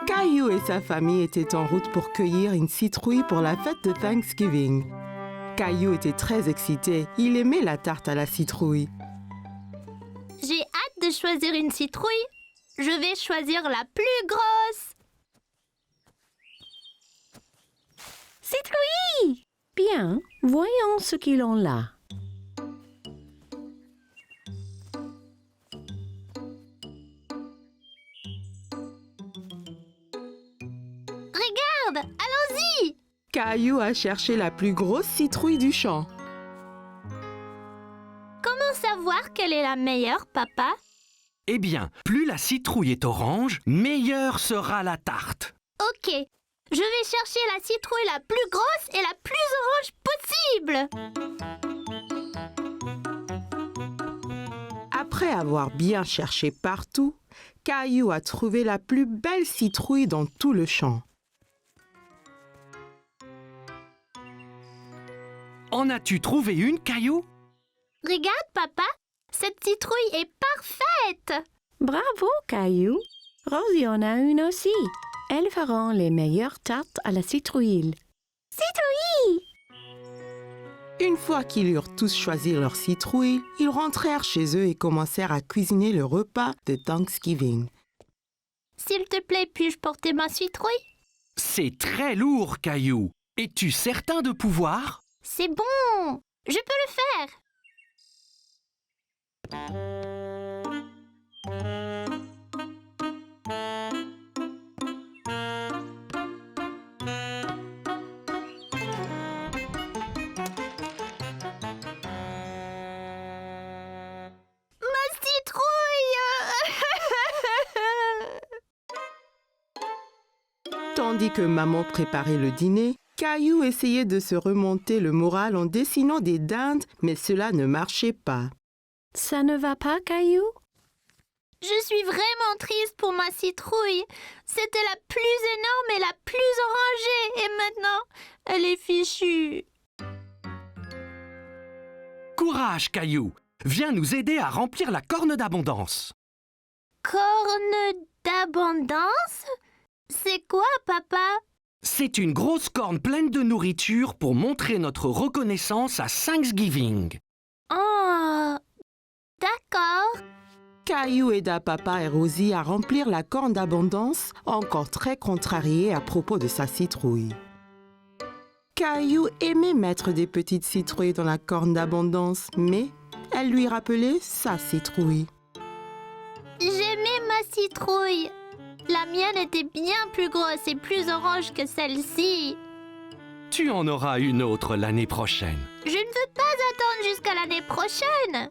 Caillou et sa famille étaient en route pour cueillir une citrouille pour la fête de Thanksgiving. Caillou était très excité. Il aimait la tarte à la citrouille. J'ai hâte de choisir une citrouille. Je vais choisir la plus grosse. Citrouille! Bien, voyons ce qu'ils ont là. Regarde, allons-y! Caillou a cherché la plus grosse citrouille du champ. Comment savoir quelle est la meilleure, papa? Eh bien, plus la citrouille est orange, meilleure sera la tarte. Ok, je vais chercher la citrouille la plus grosse et la plus orange possible. Après avoir bien cherché partout, Caillou a trouvé la plus belle citrouille dans tout le champ. En as-tu trouvé une, Caillou? Regarde, papa, cette citrouille est parfaite. Bravo, Caillou. Rosie en a une aussi. Elles feront les meilleures tartes à la citrouille. Citrouille! Une fois qu'ils eurent tous choisi leur citrouille, ils rentrèrent chez eux et commencèrent à cuisiner le repas de Thanksgiving. S'il te plaît, puis-je porter ma citrouille? C'est très lourd, Caillou. Es-tu certain de pouvoir? C'est bon, je peux le faire. Ma citrouille! Tandis que maman préparait le dîner, Caillou essayait de se remonter le moral en dessinant des dindes, mais cela ne marchait pas. Ça ne va pas, Caillou? Je suis vraiment triste pour ma citrouille. C'était la plus énorme et la plus orangée. Et maintenant, elle est fichue. Courage, Caillou. Viens nous aider à remplir la corne d'abondance. Corne d'abondance? C'est quoi, papa? C'est une grosse corne pleine de nourriture pour montrer notre reconnaissance à Thanksgiving. Oh, d'accord. Caillou aida papa et Rosie à remplir la corne d'abondance, encore très contrarié à propos de sa citrouille. Caillou aimait mettre des petites citrouilles dans la corne d'abondance, mais elle lui rappelait sa citrouille. J'aimais ma citrouille. La mienne était bien plus grosse et plus orange que celle-ci. Tu en auras une autre l'année prochaine. Je ne veux pas attendre jusqu'à l'année prochaine.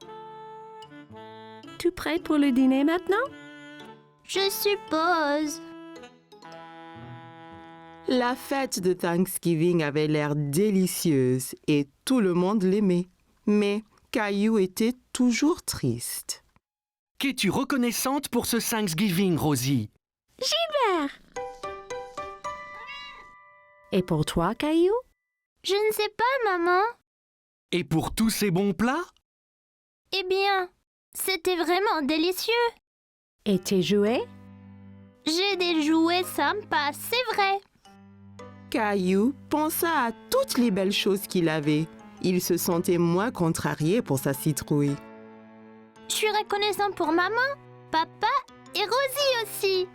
Tu prêt pour le dîner maintenant? Je suppose. La fête de Thanksgiving avait l'air délicieuse et tout le monde l'aimait. Mais Caillou était toujours triste. Qu'es-tu reconnaissante pour ce Thanksgiving, Rosie? Gilbert! Et pour toi, Caillou? Je ne sais pas, maman. Et pour tous ces bons plats? Eh bien, c'était vraiment délicieux. Et tes jouets? J'ai des jouets sympas, c'est vrai. Caillou pensa à toutes les belles choses qu'il avait. Il se sentait moins contrarié pour sa citrouille. Je suis reconnaissant pour maman, papa et Rosie aussi.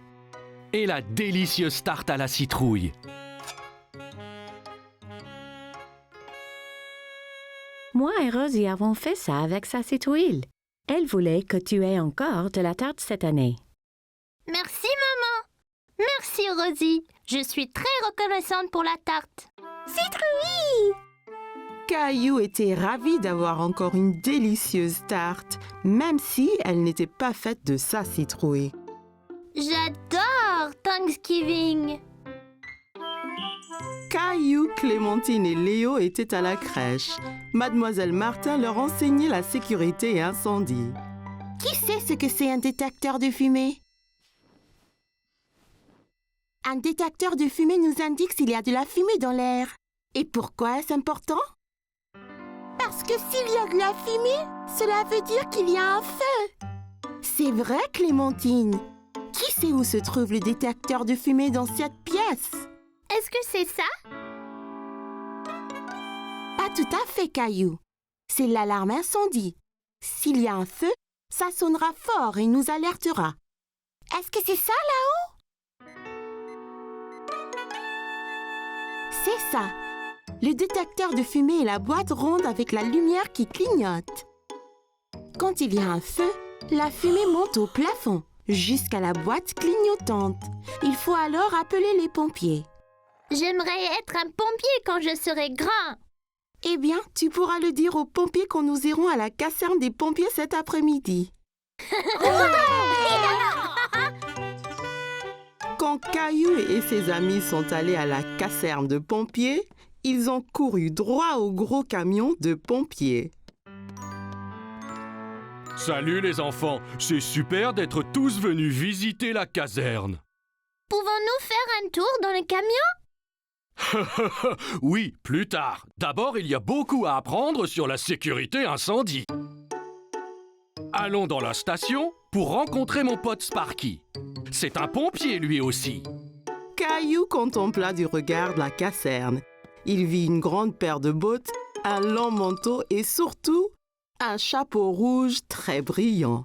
Et la délicieuse tarte à la citrouille. Moi et Rosie avons fait ça avec sa citrouille. Elle voulait que tu aies encore de la tarte cette année. Merci, maman. Merci, Rosie. Je suis très reconnaissante pour la tarte. Citrouille! Caillou était ravi d'avoir encore une délicieuse tarte, même si elle n'était pas faite de sa citrouille. J'adore Thanksgiving. Caillou, Clémentine et Léo étaient à la crèche. Mademoiselle Martin leur enseignait la sécurité et incendie. Qui sait ce que c'est un détecteur de fumée? Un détecteur de fumée nous indique s'il y a de la fumée dans l'air. Et pourquoi est-ce important? Parce que s'il y a de la fumée, cela veut dire qu'il y a un feu. C'est vrai, Clémentine. Qui sait où se trouve le détecteur de fumée dans cette pièce? Est-ce que c'est ça? Pas tout à fait, Caillou. C'est l'alarme incendie. S'il y a un feu, ça sonnera fort et nous alertera. Est-ce que c'est ça là-haut? C'est ça. Le détecteur de fumée est la boîte ronde avec la lumière qui clignote. Quand il y a un feu, la fumée monte au plafond, jusqu'à la boîte clignotante. Il faut alors appeler les pompiers. J'aimerais être un pompier quand je serai grand. Eh bien, tu pourras le dire aux pompiers quand nous irons à la caserne des pompiers cet après-midi. Quand Caillou et ses amis sont allés à la caserne de pompiers, ils ont couru droit au gros camion de pompiers. Salut les enfants, c'est super d'être tous venus visiter la caserne. Pouvons-nous faire un tour dans le camion? Oui, plus tard. D'abord, il y a beaucoup à apprendre sur la sécurité incendie. Allons dans la station pour rencontrer mon pote Sparky. C'est un pompier lui aussi. Caillou contempla du regard la caserne. Il vit une grande paire de bottes, un long manteau et surtout un chapeau rouge très brillant.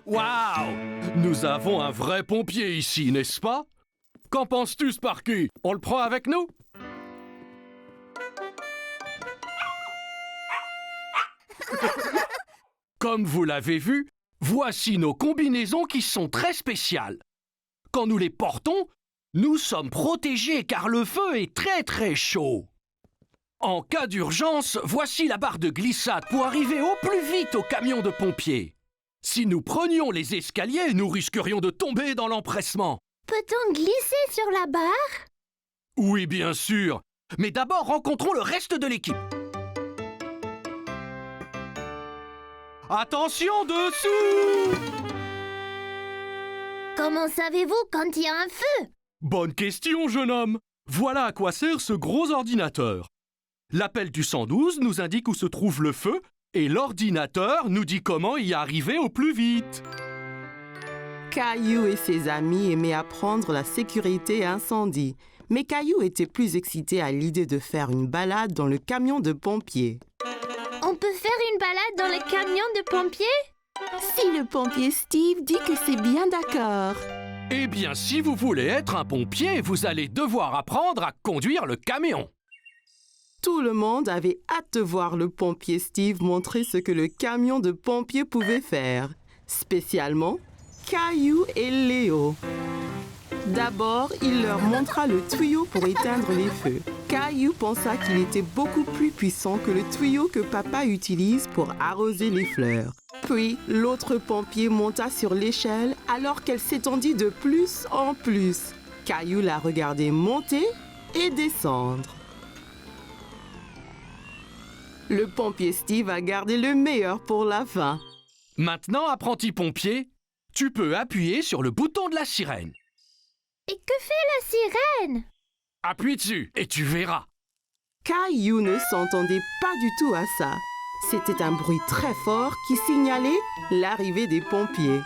Waouh! Nous avons un vrai pompier ici, n'est-ce pas? Qu'en penses-tu, Sparky? On le prend avec nous? Comme vous l'avez vu, voici nos combinaisons qui sont très spéciales. Quand nous les portons, nous sommes protégés car le feu est très très chaud. En cas d'urgence, voici la barre de glissade pour arriver au plus vite au camion de pompiers. Si nous prenions les escaliers, nous risquerions de tomber dans l'empressement. Peut-on glisser sur la barre? Oui, bien sûr. Mais d'abord, rencontrons le reste de l'équipe. Attention dessous! Comment savez-vous quand il y a un feu? Bonne question, jeune homme. Voilà à quoi sert ce gros ordinateur. L'appel du 112 nous indique où se trouve le feu et l'ordinateur nous dit comment y arriver au plus vite. Caillou et ses amis aimaient apprendre la sécurité incendie, mais Caillou était plus excité à l'idée de faire une balade dans le camion de pompiers. On peut faire une balade dans le camion de pompiers? Si le pompier Steve dit que c'est bien d'accord. Eh bien, si vous voulez être un pompier, vous allez devoir apprendre à conduire le camion. Tout le monde avait hâte de voir le pompier Steve montrer ce que le camion de pompiers pouvait faire, spécialement Caillou et Léo. D'abord, il leur montra le tuyau pour éteindre les feux. Caillou pensa qu'il était beaucoup plus puissant que le tuyau que papa utilise pour arroser les fleurs. Puis, l'autre pompier monta sur l'échelle alors qu'elle s'étendit de plus en plus. Caillou la regardait monter et descendre. Le pompier Steve a gardé le meilleur pour la fin. Maintenant, apprenti pompier, tu peux appuyer sur le bouton de la sirène. Et que fait la sirène? Appuie dessus et tu verras. Caillou ne s'entendait pas du tout à ça. C'était un bruit très fort qui signalait l'arrivée des pompiers.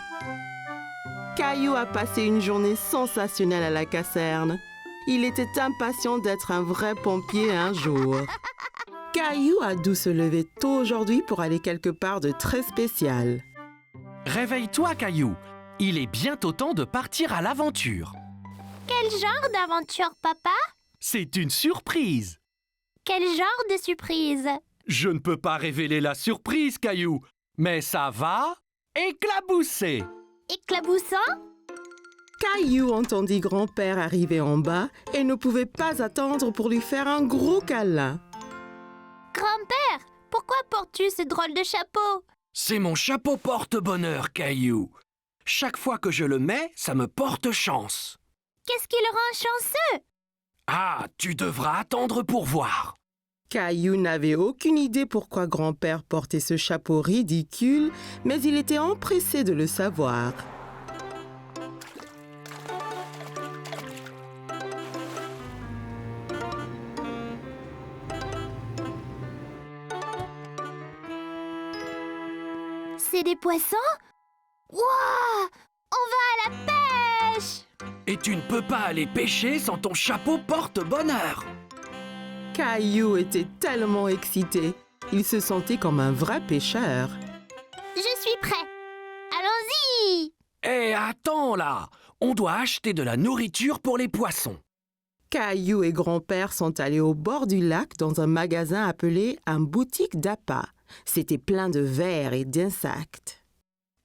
Caillou a passé une journée sensationnelle à la caserne. Il était impatient d'être un vrai pompier un jour. Caillou a dû se lever tôt aujourd'hui pour aller quelque part de très spécial. Réveille-toi, Caillou. Il est bientôt temps de partir à l'aventure. Quel genre d'aventure, papa? C'est une surprise. Quel genre de surprise? Je ne peux pas révéler la surprise, Caillou, mais ça va éclabousser. Éclaboussant? Caillou entendit grand-père arriver en bas et ne pouvait pas attendre pour lui faire un gros câlin. Grand-père, pourquoi portes-tu ce drôle de chapeau? C'est mon chapeau porte-bonheur, Caillou. Chaque fois que je le mets, ça me porte chance. Qu'est-ce qui le rend chanceux? Ah, tu devras attendre pour voir. Caillou n'avait aucune idée pourquoi grand-père portait ce chapeau ridicule, mais il était empressé de le savoir. C'est des poissons? Wouah! On va à la Et tu ne peux pas aller pêcher sans ton chapeau porte-bonheur. Caillou était tellement excité. Il se sentait comme un vrai pêcheur. Je suis prêt. Allons-y! Hé, attends là! On doit acheter de la nourriture pour les poissons. Caillou et grand-père sont allés au bord du lac dans un magasin appelé un boutique d'appât. C'était plein de vers et d'insectes.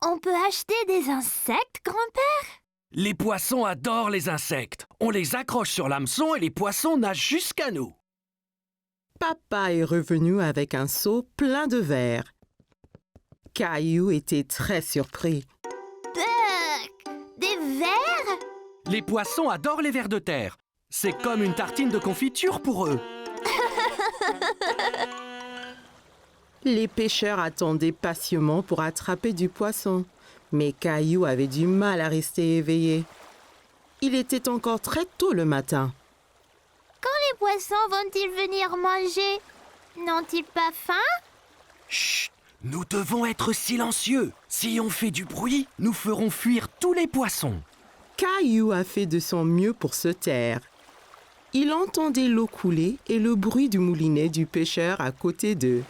On peut acheter des insectes, grand-père? Les poissons adorent les insectes. On les accroche sur l'hameçon et les poissons nagent jusqu'à nous. Papa est revenu avec un seau plein de vers. Caillou était très surpris. Des vers? Les poissons adorent les vers de terre. C'est comme une tartine de confiture pour eux. Les pêcheurs attendaient patiemment pour attraper du poisson, mais Caillou avait du mal à rester éveillé. Il était encore très tôt le matin. Quand les poissons vont-ils venir manger? N'ont-ils pas faim? Chut! Nous devons être silencieux. Si on fait du bruit, nous ferons fuir tous les poissons. Caillou a fait de son mieux pour se taire. Il entendait l'eau couler et le bruit du moulinet du pêcheur à côté d'eux.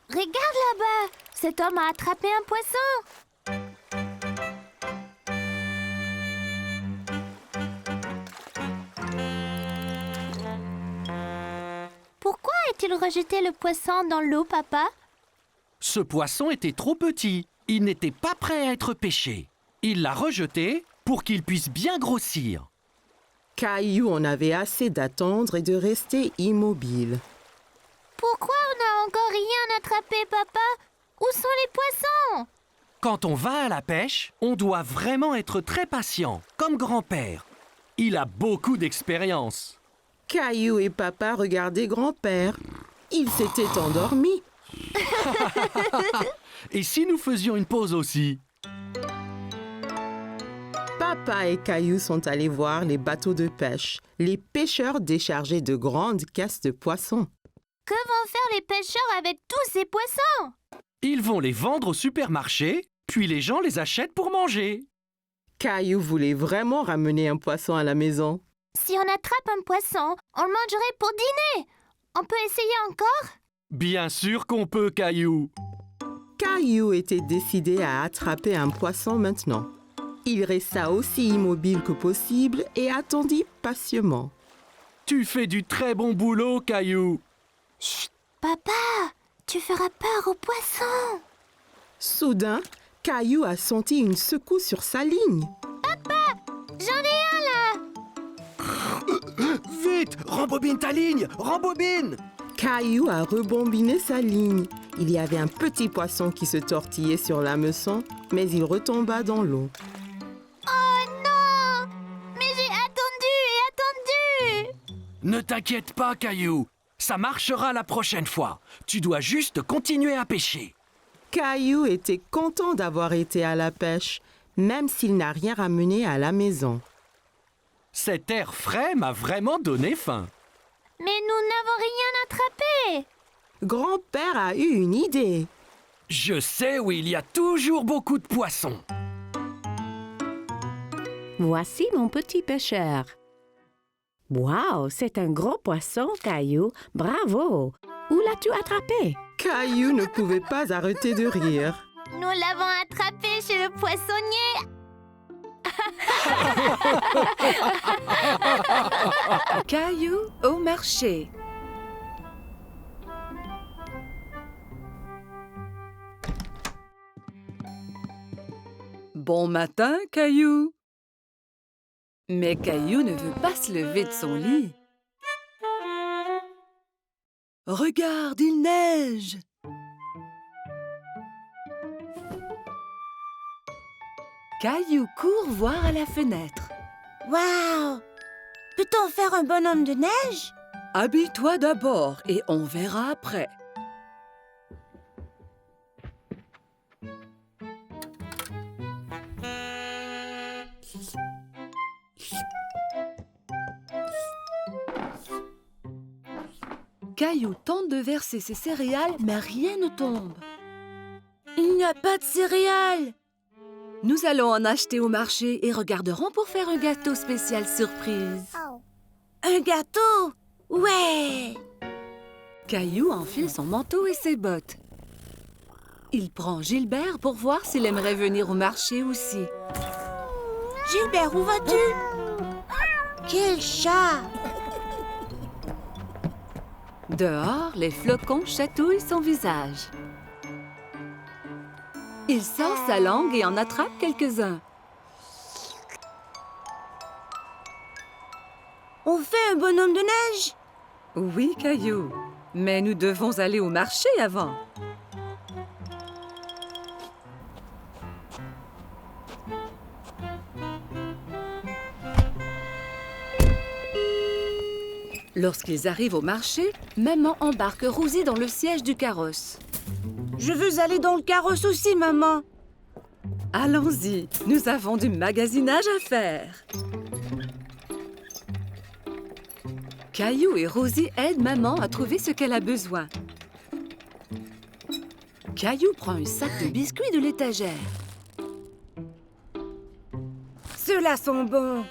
Regarde là-bas! Cet homme a attrapé un poisson! Pourquoi a-t-il rejeté le poisson dans l'eau, papa? Ce poisson était trop petit. Il n'était pas prêt à être pêché. Il l'a rejeté pour qu'il puisse bien grossir. Caillou en avait assez d'attendre et de rester immobile. Pourquoi on n'a encore rien attrapé, papa? Où sont les poissons? Quand on va à la pêche, on doit vraiment être très patient, comme grand-père. Il a beaucoup d'expérience. Caillou et papa regardaient grand-père. Il s'était endormi. Et si nous faisions une pause aussi? Papa et Caillou sont allés voir les bateaux de pêche. Les pêcheurs déchargeaient de grandes caisses de poissons. Que vont faire les pêcheurs avec tous ces poissons? Ils vont les vendre au supermarché, puis les gens les achètent pour manger. Caillou voulait vraiment ramener un poisson à la maison. Si on attrape un poisson, on le mangerait pour dîner. On peut essayer encore? Bien sûr qu'on peut, Caillou. Caillou était décidé à attraper un poisson maintenant. Il resta aussi immobile que possible et attendit patiemment. Tu fais du très bon boulot, Caillou. Chut! Papa, tu feras peur aux poissons. Soudain, Caillou a senti une secousse sur sa ligne. J'en ai un là! Vite, rembobine ta ligne, rembobine! Caillou a rebombiné sa ligne. Il y avait un petit poisson qui se tortillait sur l'hameçon, mais il retomba dans l'eau. Oh non! Mais j'ai attendu et attendu! Ne t'inquiète pas, Caillou. Ça marchera la prochaine fois. Tu dois juste continuer à pêcher. Caillou était content d'avoir été à la pêche, même s'il n'a rien ramené à la maison. Cet air frais m'a vraiment donné faim. Mais nous n'avons rien attrapé! Grand-père a eu une idée. Je sais où il y a toujours beaucoup de poissons. Voici mon petit pêcheur. Wow, c'est un gros poisson, Caillou. Bravo! Où l'as-tu attrapé? Caillou ne pouvait pas arrêter de rire. Nous l'avons attrapé chez le poissonnier! Caillou au marché. Bon matin, Caillou. Mais Caillou ne veut pas se lever de son lit. Regarde, il neige. Caillou court voir à la fenêtre. Waouh! Peut-on faire un bonhomme de neige? Habille-toi d'abord et on verra après. Caillou tente de verser ses céréales, mais rien ne tombe. Il n'y a pas de céréales. Nous allons en acheter au marché et regarderons pour faire un gâteau spécial surprise. Un gâteau? Ouais! Caillou enfile son manteau et ses bottes. Il prend Gilbert pour voir s'il aimerait venir au marché aussi. Gilbert, où vas-tu? Quel chat! Dehors, les flocons chatouillent son visage. Il sort sa langue et en attrape quelques-uns. On fait un bonhomme de neige? Oui, Caillou, mais nous devons aller au marché avant. Lorsqu'ils arrivent au marché, maman embarque Rosie dans le siège du carrosse. Je veux aller dans le carrosse aussi, maman. Allons-y, nous avons du magasinage à faire. Caillou et Rosie aident maman à trouver ce qu'elle a besoin. Caillou prend un sac de biscuits de l'étagère. Ceux-là sont bons.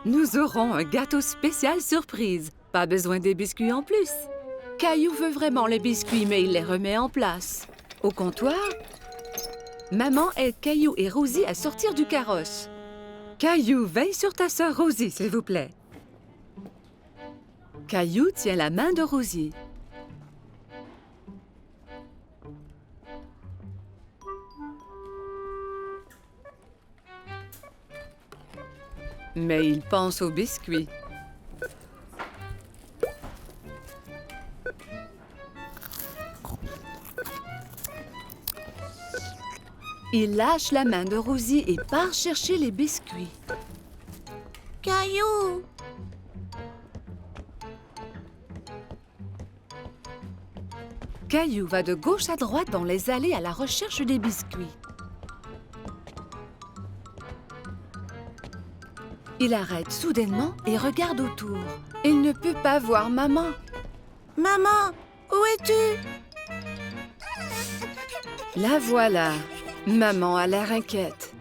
Nous aurons un gâteau spécial surprise. Pas besoin des biscuits en plus. Caillou veut vraiment les biscuits, mais il les remet en place. Au comptoir, maman aide Caillou et Rosie à sortir du carrosse. Caillou, veille sur ta sœur Rosie, s'il vous plaît. Caillou tient la main de Rosie. Mais il pense aux biscuits. Il lâche la main de Rosie et part chercher les biscuits. Caillou! Caillou va de gauche à droite dans les allées à la recherche des biscuits. Il arrête soudainement et regarde autour. Il ne peut pas voir maman. Maman, où es-tu? La voilà. Maman a l'air inquiète.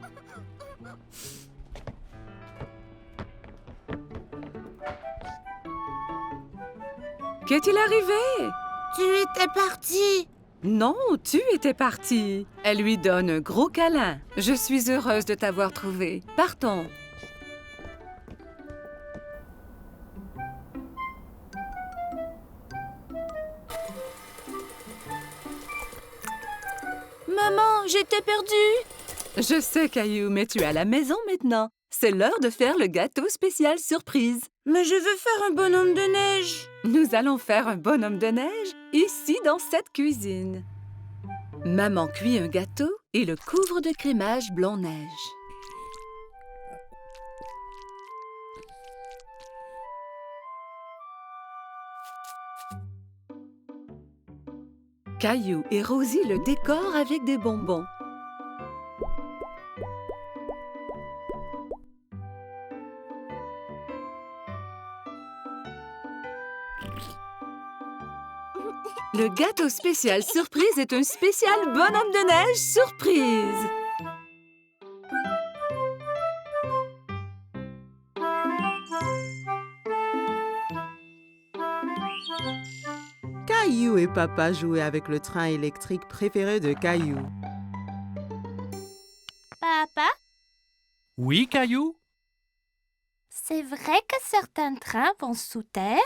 Qu'est-il arrivé? Tu étais partie. Non, tu étais partie. Elle lui donne un gros câlin. Je suis heureuse de t'avoir trouvé. Partons. Maman, j'étais perdue. Je sais, Caillou, mais tu es à la maison maintenant. C'est l'heure de faire le gâteau spécial surprise. Mais je veux faire un bonhomme de neige. Nous allons faire un bonhomme de neige ici dans cette cuisine. Maman cuit un gâteau et le couvre de crémage blanc-neige. Caillou et Rosie le décorent avec des bonbons. Le gâteau spécial surprise est un spécial bonhomme de neige surprise. Caillou et Papa jouaient avec le train électrique préféré de Caillou. Papa, Oui, Caillou? c'est vrai que certains trains vont sous terre?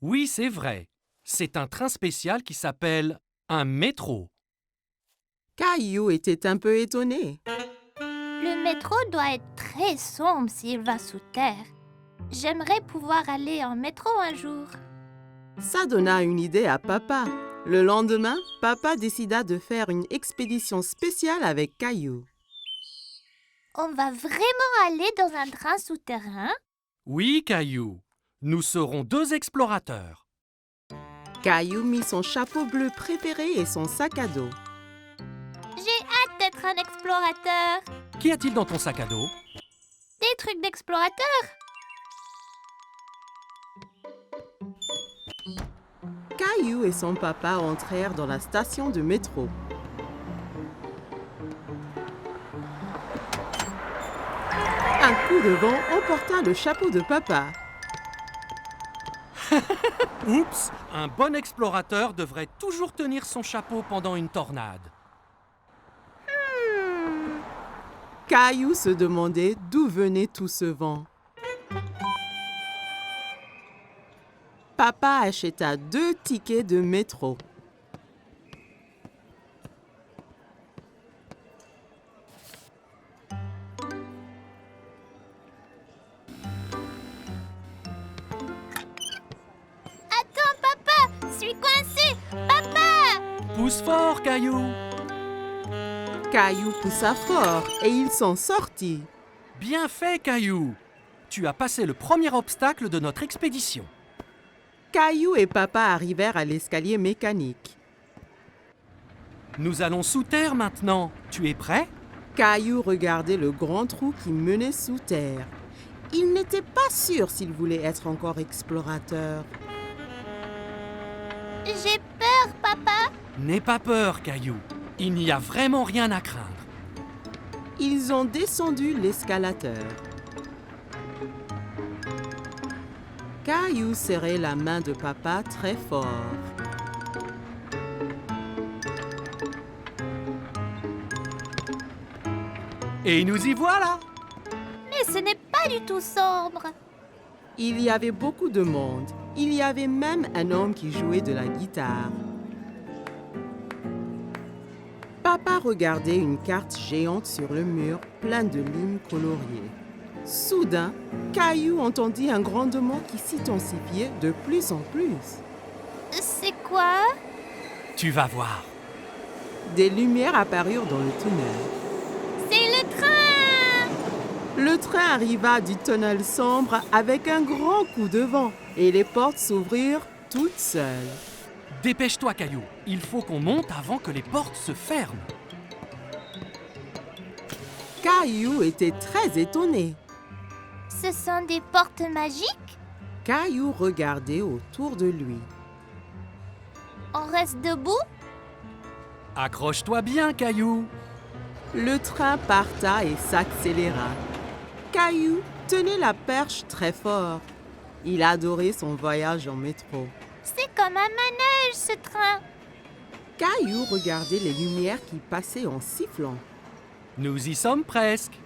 Oui, c'est vrai. C'est un train spécial qui s'appelle un métro. Caillou était un peu étonné. Le métro doit être très sombre s'il va sous terre. J'aimerais pouvoir aller en métro un jour. Ça donna une idée à Papa. Le lendemain, Papa décida de faire une expédition spéciale avec Caillou. On va vraiment aller dans un train souterrain? Oui, Caillou. Nous serons 2 explorateurs. Caillou mit son chapeau bleu préféré et son sac à dos. J'ai hâte d'être un explorateur. Qu'y a-t-il dans ton sac à dos? Des trucs d'explorateur. Caillou et son papa entrèrent dans la station de métro. coup de vent emporta le chapeau de papa. Oups, un bon explorateur devrait toujours tenir son chapeau pendant une tornade. Caillou se demandait d'où venait tout ce vent. Papa acheta 2 tickets de métro. Attends, papa! Je suis coincée! Papa! Pousse fort, Caillou! Caillou poussa fort et il s'en sortit. Bien fait, Caillou! Tu as passé le premier obstacle de notre expédition. Caillou et papa arrivèrent à l'escalier mécanique. Nous allons sous terre maintenant. Tu es prêt? Caillou regardait le grand trou qui menait sous terre. Il n'était pas sûr s'il voulait être encore explorateur. J'ai peur, papa! N'aie pas peur, Caillou. Il n'y a vraiment rien à craindre. Ils ont descendu l'escalateur. Caillou serrait la main de papa très fort. Et nous y voilà! Mais ce n'est pas du tout sombre. Il y avait beaucoup de monde. Il y avait même un homme qui jouait de la guitare. Papa regardait une carte géante sur le mur, pleine de lignes coloriées. Soudain, Caillou entendit un grondement qui s'intensifiait de plus en plus. C'est quoi? Tu vas voir. Des lumières apparurent dans le tunnel. C'est le train! Le train arriva du tunnel sombre avec un grand coup de vent et les portes s'ouvrirent toutes seules. Dépêche-toi, Caillou. Il faut qu'on monte avant que les portes se ferment. Caillou était très étonné. Ce sont des portes magiques? Caillou regardait autour de lui. On reste debout? Accroche-toi bien, Caillou. Le train parta et s'accéléra. Caillou tenait la perche très fort. Il adorait son voyage en métro. C'est comme un manège, ce train. Caillou regardait les lumières qui passaient en sifflant. Nous y sommes presque.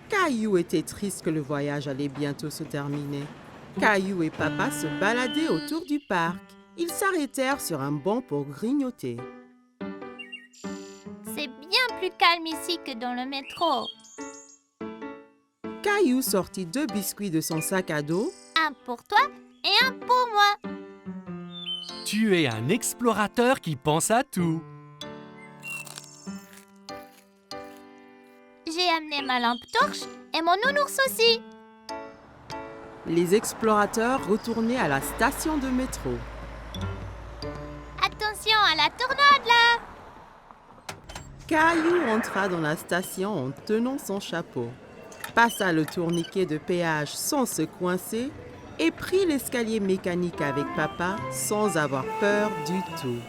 Caillou était triste que le voyage allait bientôt se terminer. Caillou et papa se baladaient autour du parc. Ils s'arrêtèrent sur un banc pour grignoter. C'est bien plus calme ici que dans le métro. Caillou sortit 2 biscuits de son sac à dos. Un pour toi et un pour moi. Tu es un explorateur qui pense à tout. J'ai amené ma lampe torche et mon nounours aussi. Les explorateurs retournaient à la station de métro. Attention à la tornade là! Caillou entra dans la station en tenant son chapeau, passa le tourniquet de péage sans se coincer et prit l'escalier mécanique avec papa sans avoir peur du tout.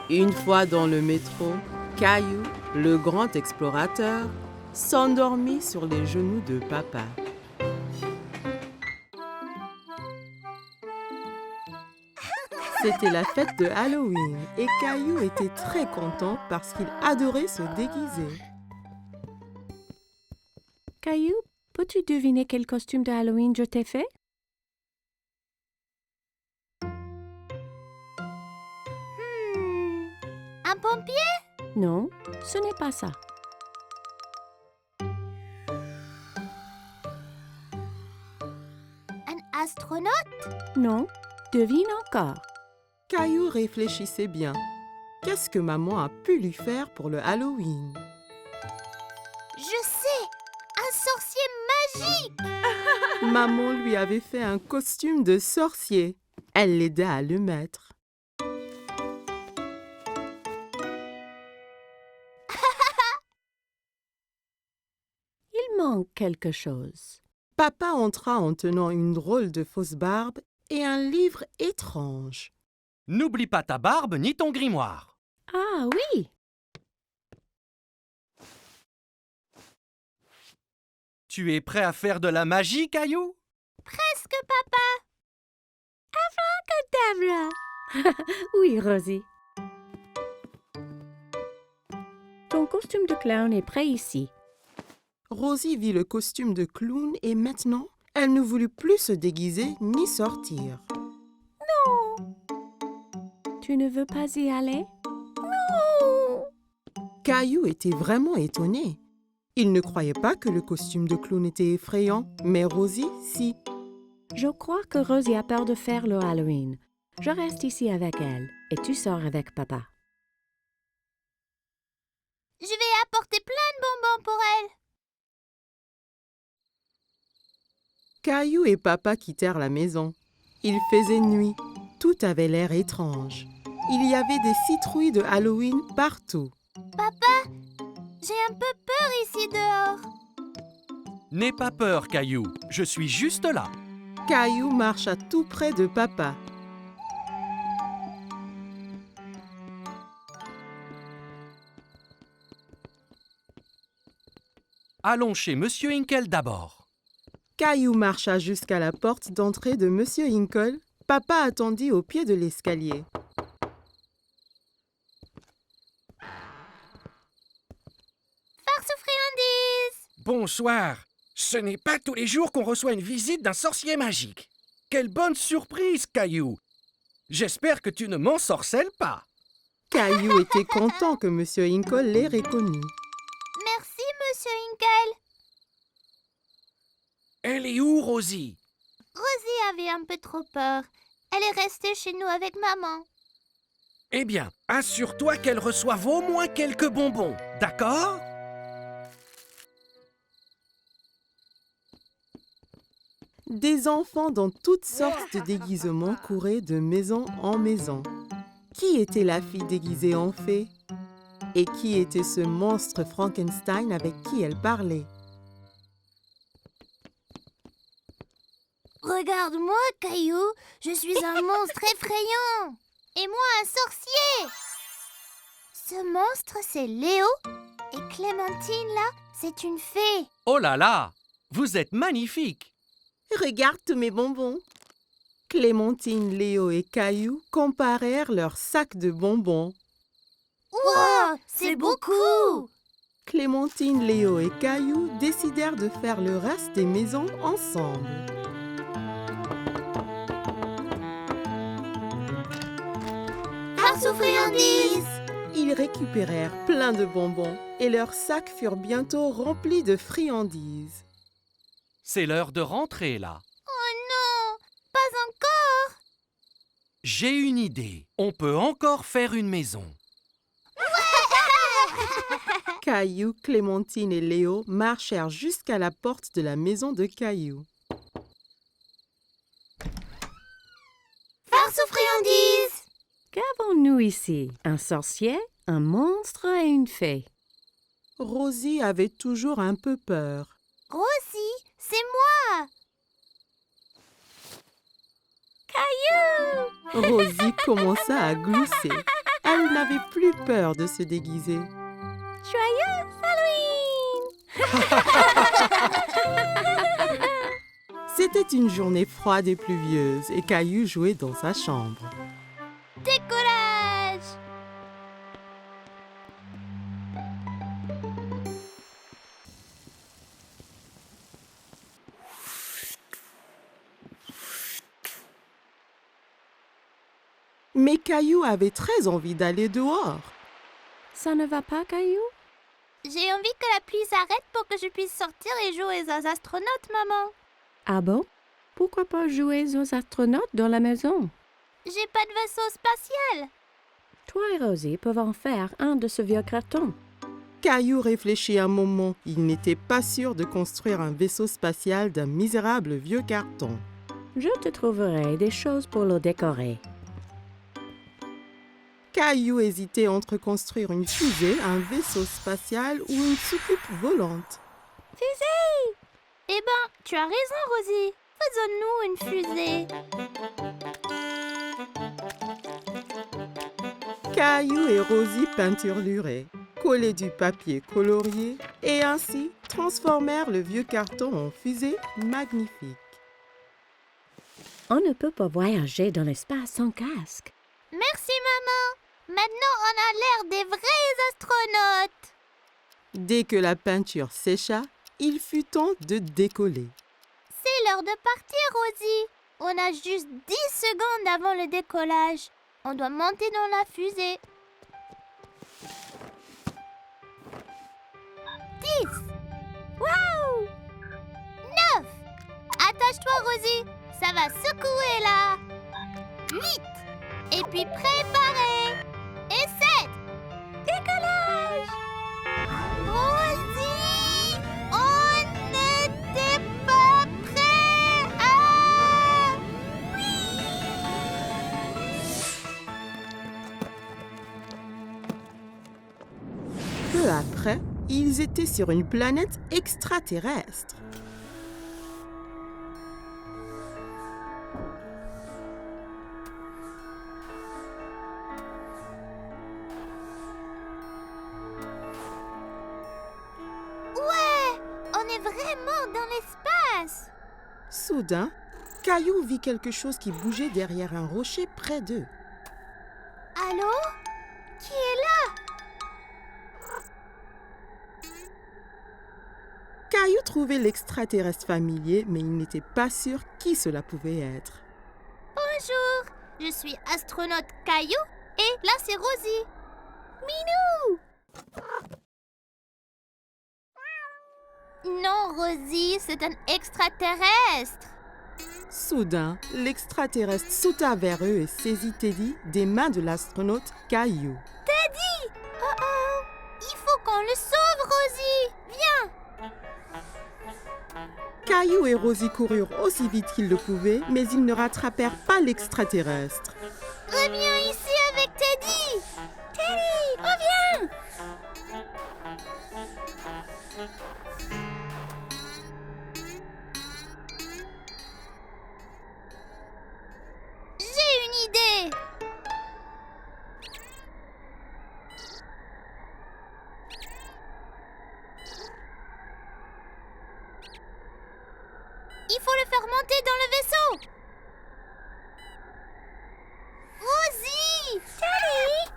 Une fois dans le métro, Caillou, le grand explorateur, s'endormit sur les genoux de papa. C'était la fête de Halloween et Caillou était très content parce qu'il adorait se déguiser. Caillou, peux-tu deviner quel costume de Halloween je t'ai fait? Un pompier? Non, ce n'est pas ça. Un astronaute? Non, devine encore. Caillou réfléchissait bien. Qu'est-ce que maman a pu lui faire pour le Halloween? Je sais! Un sorcier magique! Maman lui avait fait un costume de sorcier. Elle l'aida à le mettre. Il manque quelque chose. Papa entra en tenant une drôle de fausse barbe et un livre étrange. N'oublie pas ta barbe ni ton grimoire. Ah oui, Tu es prêt à faire de la magie, Caillou? Presque, papa. Oui, Rosie. Ton costume de clown est prêt ici. Rosie vit le costume de clown et maintenant, elle ne voulut plus se déguiser ni sortir. Tu ne veux pas y aller? Caillou était vraiment étonné. Il ne croyait pas que le costume de clown était effrayant, mais Rosie, si. Je crois que Rosie a peur de faire le Halloween. Je reste ici avec elle et tu sors avec papa. Je vais apporter plein de bonbons pour elle. Caillou et papa quittèrent la maison. Il faisait nuit. Tout avait l'air étrange. Il y avait des citrouilles de Halloween partout. Papa, j'ai un peu peur ici dehors. N'aie pas peur, Caillou. Je suis juste là. Caillou marcha tout près de papa. Allons chez Monsieur Hinkle d'abord. Caillou marcha jusqu'à la porte d'entrée de Monsieur Hinkle. Papa attendit au pied de l'escalier. Farce aux friandises. Bonsoir. Ce n'est pas tous les jours qu'on reçoit une visite d'un sorcier magique. Quelle bonne surprise, Caillou. J'espère que tu ne m'ensorcelles pas. Caillou était content que Monsieur Hinkle l'ait reconnu. Merci, Monsieur Hinkle. Elle est où, Rosie? Rosie avait un peu trop peur. Elle est restée chez nous avec maman. Eh bien, assure-toi qu'elle reçoive au moins quelques bonbons, d'accord? Des enfants dans toutes sortes de déguisements couraient de maison en maison. Qui était la fille déguisée en fée? Et qui était ce monstre Frankenstein avec qui elle parlait? Regarde-moi, Caillou. Je suis un monstre effrayant. Et moi, un sorcier. Ce monstre, c'est Léo. Et Clémentine, là, c'est une fée. Oh là là! Vous êtes magnifique! Regarde tous mes bonbons. Clémentine, Léo et Caillou comparèrent leurs sacs de bonbons. Wow, c'est beaucoup. Clémentine, Léo et Caillou décidèrent de faire le reste des maisons ensemble. Farce aux friandises. Ils récupérèrent plein de bonbons et leurs sacs furent bientôt remplis de friandises. C'est l'heure de rentrer, là. Oh non, pas encore. J'ai une idée. On peut encore faire une maison. Caillou, Clémentine et Léo marchèrent jusqu'à la porte de la maison de Caillou. Farce aux friandises. Qu'avons-nous ici? Un sorcier, un monstre et une fée. Rosie avait toujours un peu peur. Rosie, c'est moi. Rosie commença à glousser. Elle n'avait plus peur de se déguiser. Joyeux Halloween. C'était une journée froide et pluvieuse et Caillou jouait dans sa chambre. Décollage. Mais Caillou avait très envie d'aller dehors. Ça ne va pas, Caillou? J'ai envie que la pluie s'arrête pour que je puisse sortir et jouer aux astronautes, maman. Ah bon? Pourquoi pas jouer aux astronautes dans la maison? J'ai pas de vaisseau spatial. Toi et Rosie peuvent en faire un de ce vieux carton. Caillou réfléchit un moment. Il n'était pas sûr de construire un vaisseau spatial d'un misérable vieux carton. Je te trouverai des choses pour le décorer. Caillou hésitait entre construire une fusée, un vaisseau spatial ou une soucoupe volante. Fusée. Eh ben, tu as raison, Rosie. Faisons-nous une fusée. Caillou et Rosie peinturluraient, collaient du papier colorié et ainsi transformèrent le vieux carton en fusée magnifique. On ne peut pas voyager dans l'espace sans casque. Merci, maman. Maintenant, on a l'air des vrais astronautes. Dès que la peinture sécha, il fut temps de décoller. C'est l'heure de partir, Rosie. On a juste 10 secondes avant le décollage. On doit monter dans la fusée. 10. Waouh! 9. Attache-toi, Rosie. Ça va secouer là. 8. Et puis préparez. Et 7. Décollage! Rosie! On n'était pas prêts! Ah! Peu après, ils étaient sur une planète extraterrestre. Ouais! On est vraiment dans l'espace! Soudain, Caillou vit quelque chose qui bougeait derrière un rocher près d'eux. Allô? Qui est là? Caillou trouvait l'extraterrestre familier, mais il n'était pas sûr qui cela pouvait être. Bonjour! Je suis astronaute Caillou et là c'est Rosie. Minou! Non, Rosie, c'est un extraterrestre. Soudain, l'extraterrestre sauta vers eux et saisit Teddy des mains de l'astronaute Caillou. Teddy! Oh oh! Il faut qu'on le sauve, Rosie! Viens! Caillou et Rosie coururent aussi vite qu'ils le pouvaient, mais ils ne rattrapèrent pas l'extraterrestre. Reviens ici avec Teddy! Teddy, reviens! J'ai une idée! Il faut le faire monter dans le vaisseau! Rosie! Teddy!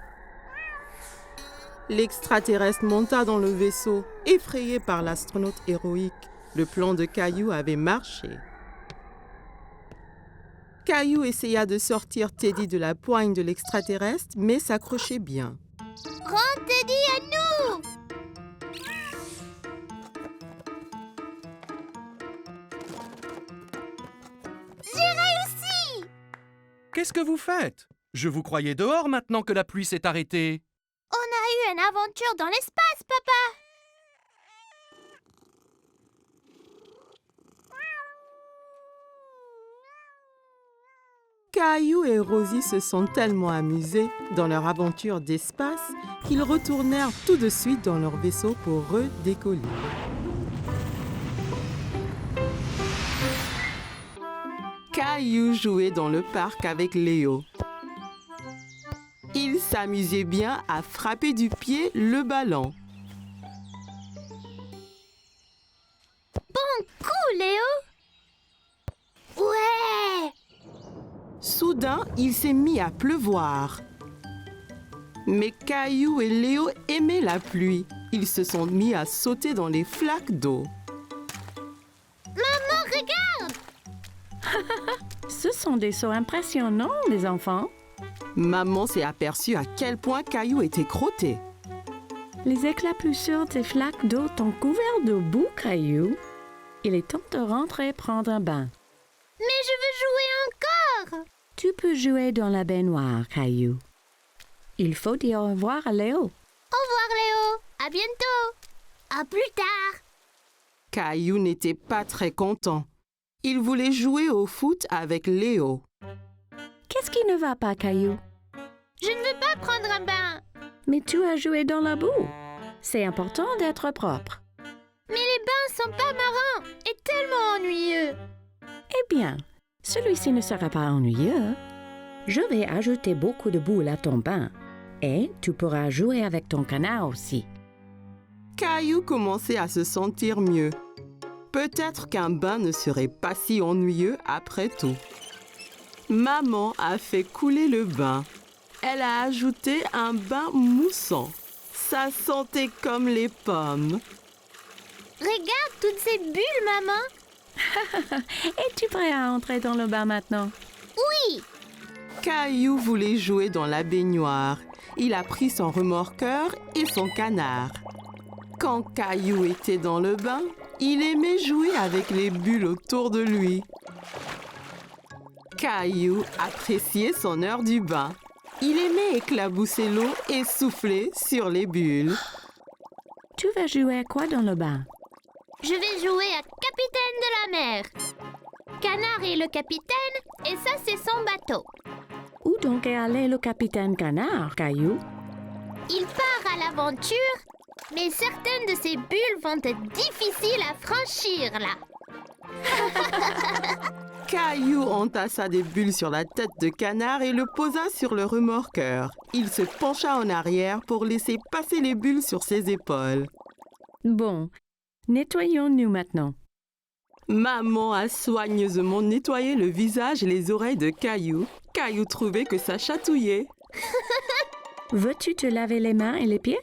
L'extraterrestre monta dans le vaisseau, effrayé par l'astronaute héroïque. Le plan de Caillou avait marché. Caillou essaya de sortir Teddy de la poigne de l'extraterrestre, mais s'accrochait bien. Rends Teddy à nous! J'ai réussi! Qu'est-ce que vous faites? Je vous croyais dehors maintenant que la pluie s'est arrêtée. On a eu une aventure dans l'espace, papa! Caillou et Rosie se sont tellement amusés dans leur aventure d'espace qu'ils retournèrent tout de suite dans leur vaisseau pour redécoller. Caillou jouait dans le parc avec Léo. Il s'amusait bien à frapper du pied le ballon. Bon coup, Léo! Ouais! Soudain, il s'est mis à pleuvoir. Mais Caillou et Léo aimaient la pluie. Ils se sont mis à sauter dans les flaques d'eau. Maman, regarde! Ce sont des sauts impressionnants, les enfants. Maman s'est aperçue à quel point Caillou était crotté. Les éclaboussures des flaques d'eau t'ont couvert de boue, Caillou. Il est temps de rentrer prendre un bain. Mais je veux jouer encore! Tu peux jouer dans la baignoire, Caillou. Il faut dire au revoir à Léo. Au revoir, Léo! À bientôt! À plus tard! Caillou n'était pas très content. Il voulait jouer au foot avec Léo. Qu'est-ce qui ne va pas, Caillou? Je ne veux pas prendre un bain! Mais tu as joué dans la boue. C'est important d'être propre. Mais les bains sont pas marrants et tellement ennuyeux! Eh bien, celui-ci ne sera pas ennuyeux. Je vais ajouter beaucoup de boule à ton bain. Et tu pourras jouer avec ton canard aussi. Caillou commençait à se sentir mieux. Peut-être qu'un bain ne serait pas si ennuyeux après tout. Maman a fait couler le bain. Elle a ajouté un bain moussant. Ça sentait comme les pommes. Regarde toutes ces bulles, maman. Es-tu prêt à entrer dans le bain maintenant? Oui. Caillou voulait jouer dans la baignoire. Il a pris son remorqueur et son canard. Quand Caillou était dans le bain, il aimait jouer avec les bulles autour de lui. Caillou appréciait son heure du bain. Il aimait éclabousser l'eau et souffler sur les bulles. Tu vas jouer à quoi dans le bain? Je vais jouer à capitaine de la mer. Canard est le capitaine et ça, c'est son bateau. Où donc est allé le capitaine Canard, Caillou? Il part à l'aventure, mais certaines de ces bulles vont être difficiles à franchir, là. Caillou entassa des bulles sur la tête de Canard et le posa sur le remorqueur. Il se pencha en arrière pour laisser passer les bulles sur ses épaules. Bon, nettoyons-nous maintenant. Maman a soigneusement nettoyé le visage et les oreilles de Caillou. Caillou trouvait que ça chatouillait. Veux-tu te laver les mains et les pieds?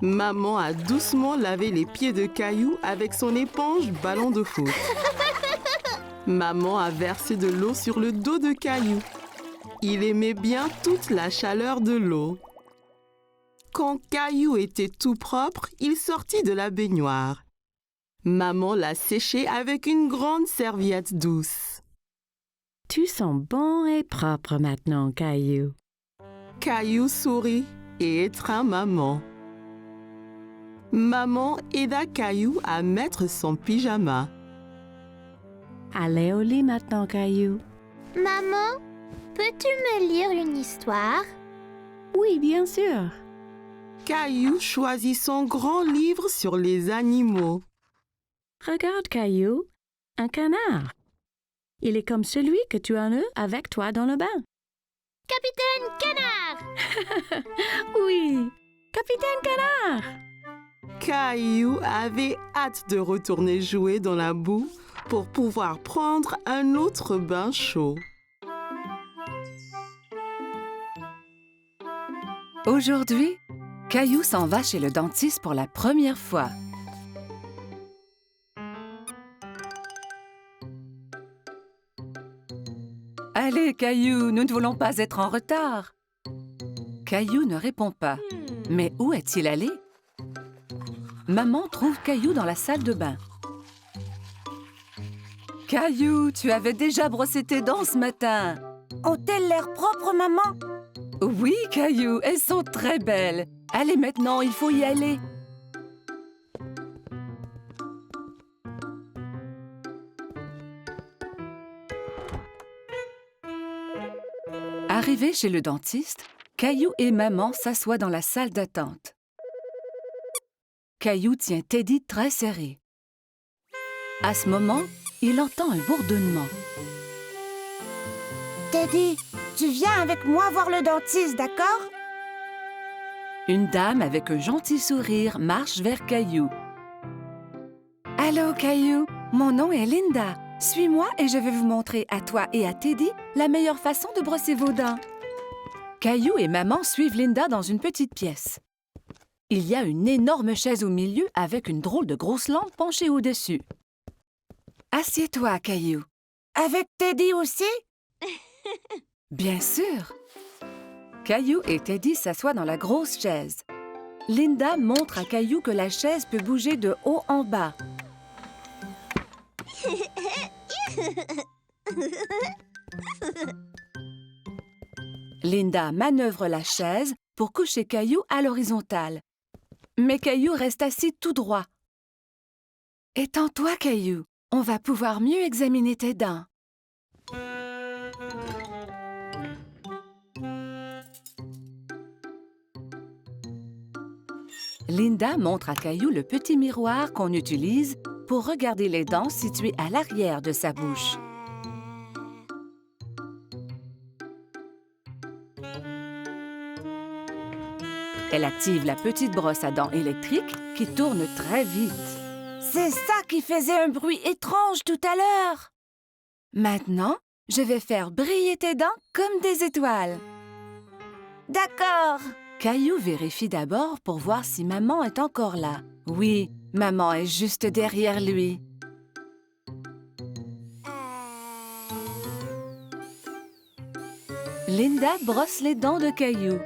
Maman a doucement lavé les pieds de Caillou avec son éponge ballon de foot. Maman a versé de l'eau sur le dos de Caillou. Il aimait bien toute la chaleur de l'eau. Quand Caillou était tout propre, il sortit de la baignoire. Maman l'a séché avec une grande serviette douce. Tu sens bon et propre maintenant, Caillou. Caillou sourit et étreint maman. Maman aida Caillou à mettre son pyjama. Allez au lit maintenant, Caillou. Maman, peux-tu me lire une histoire? Oui, bien sûr. Caillou choisit son grand livre sur les animaux. Regarde, Caillou, un canard. Il est comme celui que tu as eu avec toi dans le bain. Capitaine Canard! Oui, Capitaine Canard! Caillou avait hâte de retourner jouer dans la boue pour pouvoir prendre un autre bain chaud. Aujourd'hui, Caillou s'en va chez le dentiste pour la première fois. Allez, Caillou, nous ne voulons pas être en retard. Caillou ne répond pas. Mais où est-il allé? Maman trouve Caillou dans la salle de bain. Caillou, tu avais déjà brossé tes dents ce matin. Ont-elles l'air propres, maman? Oui, Caillou, elles sont très belles. Allez, maintenant, il faut y aller. Arrivés chez le dentiste, Caillou et maman s'assoient dans la salle d'attente. Caillou tient Teddy très serré. À ce moment, il entend un bourdonnement. Teddy, tu viens avec moi voir le dentiste, d'accord? Une dame avec un gentil sourire marche vers Caillou. « Allô, Caillou, mon nom est Linda. Suis-moi et je vais vous montrer à toi et à Teddy la meilleure façon de brosser vos dents. » Caillou et maman suivent Linda dans une petite pièce. Il y a une énorme chaise au milieu avec une drôle de grosse lampe penchée au-dessus. « Assieds-toi, Caillou. » Avec Teddy aussi? Bien sûr. Caillou et Teddy s'assoient dans la grosse chaise. Linda montre à Caillou que la chaise peut bouger de haut en bas. Linda manœuvre la chaise pour coucher Caillou à l'horizontale. Mais Caillou reste assis tout droit. « Étends-toi, Caillou. On va pouvoir mieux examiner tes dents. » Linda montre à Caillou le petit miroir qu'on utilise pour regarder les dents situées à l'arrière de sa bouche. Elle active la petite brosse à dents électrique qui tourne très vite. C'est ça qui faisait un bruit étrange tout à l'heure. Maintenant, je vais faire briller tes dents comme des étoiles. D'accord. Caillou vérifie d'abord pour voir si maman est encore là. Oui, maman est juste derrière lui. Linda brosse les dents de Caillou.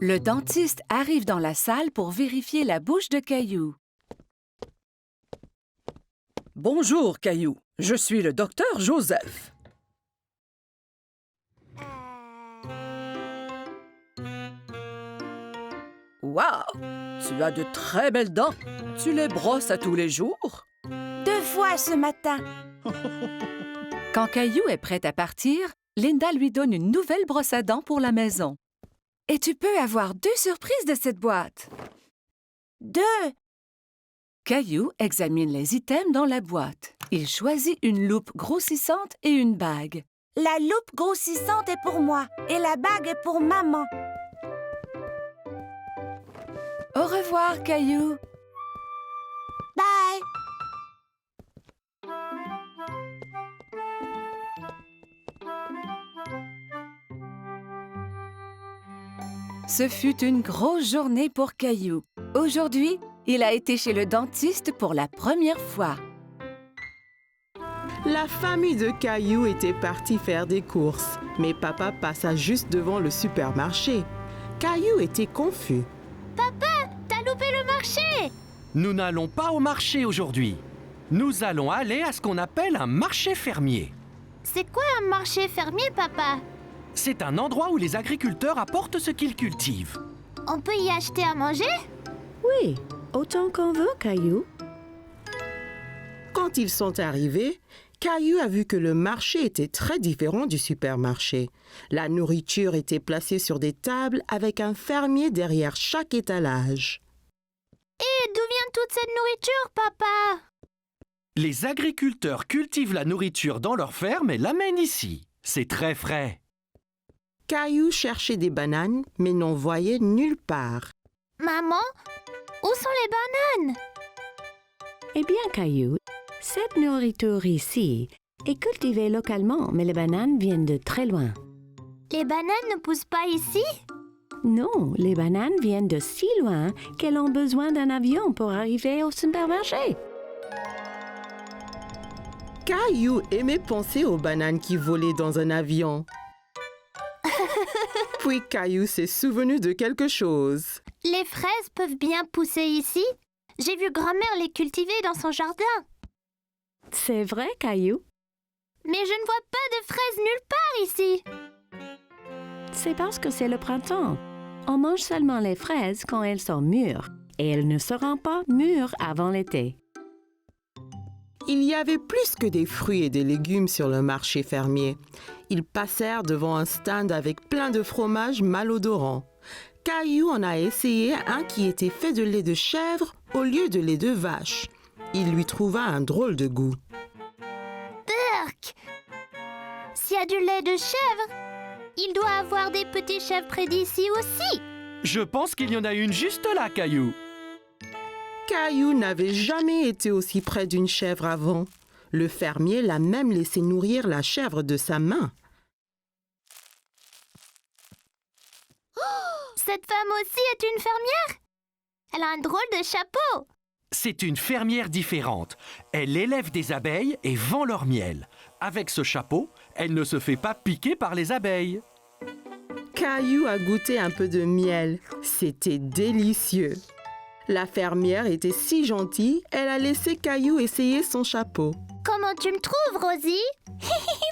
Le dentiste arrive dans la salle pour vérifier la bouche de Caillou. Bonjour, Caillou. Je suis le docteur Joseph. Waouh! Tu as de très belles dents. Tu les brosses à tous les jours? 2 fois ce matin. Quand Caillou est prêt à partir, Linda lui donne une nouvelle brosse à dents pour la maison. Et tu peux avoir 2 surprises de cette boîte. 2. Caillou examine les items dans la boîte. Il choisit une loupe grossissante et une bague. La loupe grossissante est pour moi et la bague est pour maman. Au revoir, Caillou. Bye. Ce fut une grosse journée pour Caillou. Aujourd'hui, il a été chez le dentiste pour la première fois. La famille de Caillou était partie faire des courses, mais papa passa juste devant le supermarché. Caillou était confus. T'as loupé le marché! Nous n'allons pas au marché aujourd'hui. Nous allons aller à ce qu'on appelle un marché fermier. C'est quoi un marché fermier, papa? C'est un endroit où les agriculteurs apportent ce qu'ils cultivent. On peut y acheter à manger? Oui, autant qu'on veut, Caillou. Quand ils sont arrivés, Caillou a vu que le marché était très différent du supermarché. La nourriture était placée sur des tables avec un fermier derrière chaque étalage. Et d'où vient toute cette nourriture, papa? Les agriculteurs cultivent la nourriture dans leur ferme et l'amènent ici. C'est très frais. Caillou cherchait des bananes, mais n'en voyait nulle part. Maman, où sont les bananes? Eh bien, Caillou, cette nourriture ici est cultivée localement, mais les bananes viennent de très loin. Les bananes ne poussent pas ici? Non, les bananes viennent de si loin qu'elles ont besoin d'un avion pour arriver au supermarché. Caillou aimait penser aux bananes qui volaient dans un avion. Puis Caillou s'est souvenu de quelque chose. Les fraises peuvent bien pousser ici? J'ai vu grand-mère les cultiver dans son jardin. C'est vrai, Caillou? Mais je ne vois pas de fraises nulle part ici. C'est parce que c'est le printemps. On mange seulement les fraises quand elles sont mûres, et elles ne seront pas mûres avant l'été. Il y avait plus que des fruits et des légumes sur le marché fermier. Ils passèrent devant un stand avec plein de fromages malodorants. Caillou en a essayé un qui était fait de lait de chèvre au lieu de lait de vache. Il lui trouva un drôle de goût. Urk! S'il y a du lait de chèvre, il doit avoir des petits chèvres près d'ici aussi. Je pense qu'il y en a une juste là, Caillou. Caillou n'avait jamais été aussi près d'une chèvre avant. Le fermier l'a même laissé nourrir la chèvre de sa main. Cette femme aussi est une fermière? Elle a un drôle de chapeau. C'est une fermière différente. Elle élève des abeilles et vend leur miel. Avec ce chapeau, elle ne se fait pas piquer par les abeilles. Caillou a goûté un peu de miel. C'était délicieux. La fermière était si gentille, elle a laissé Caillou essayer son chapeau. Comment tu me trouves, Rosie?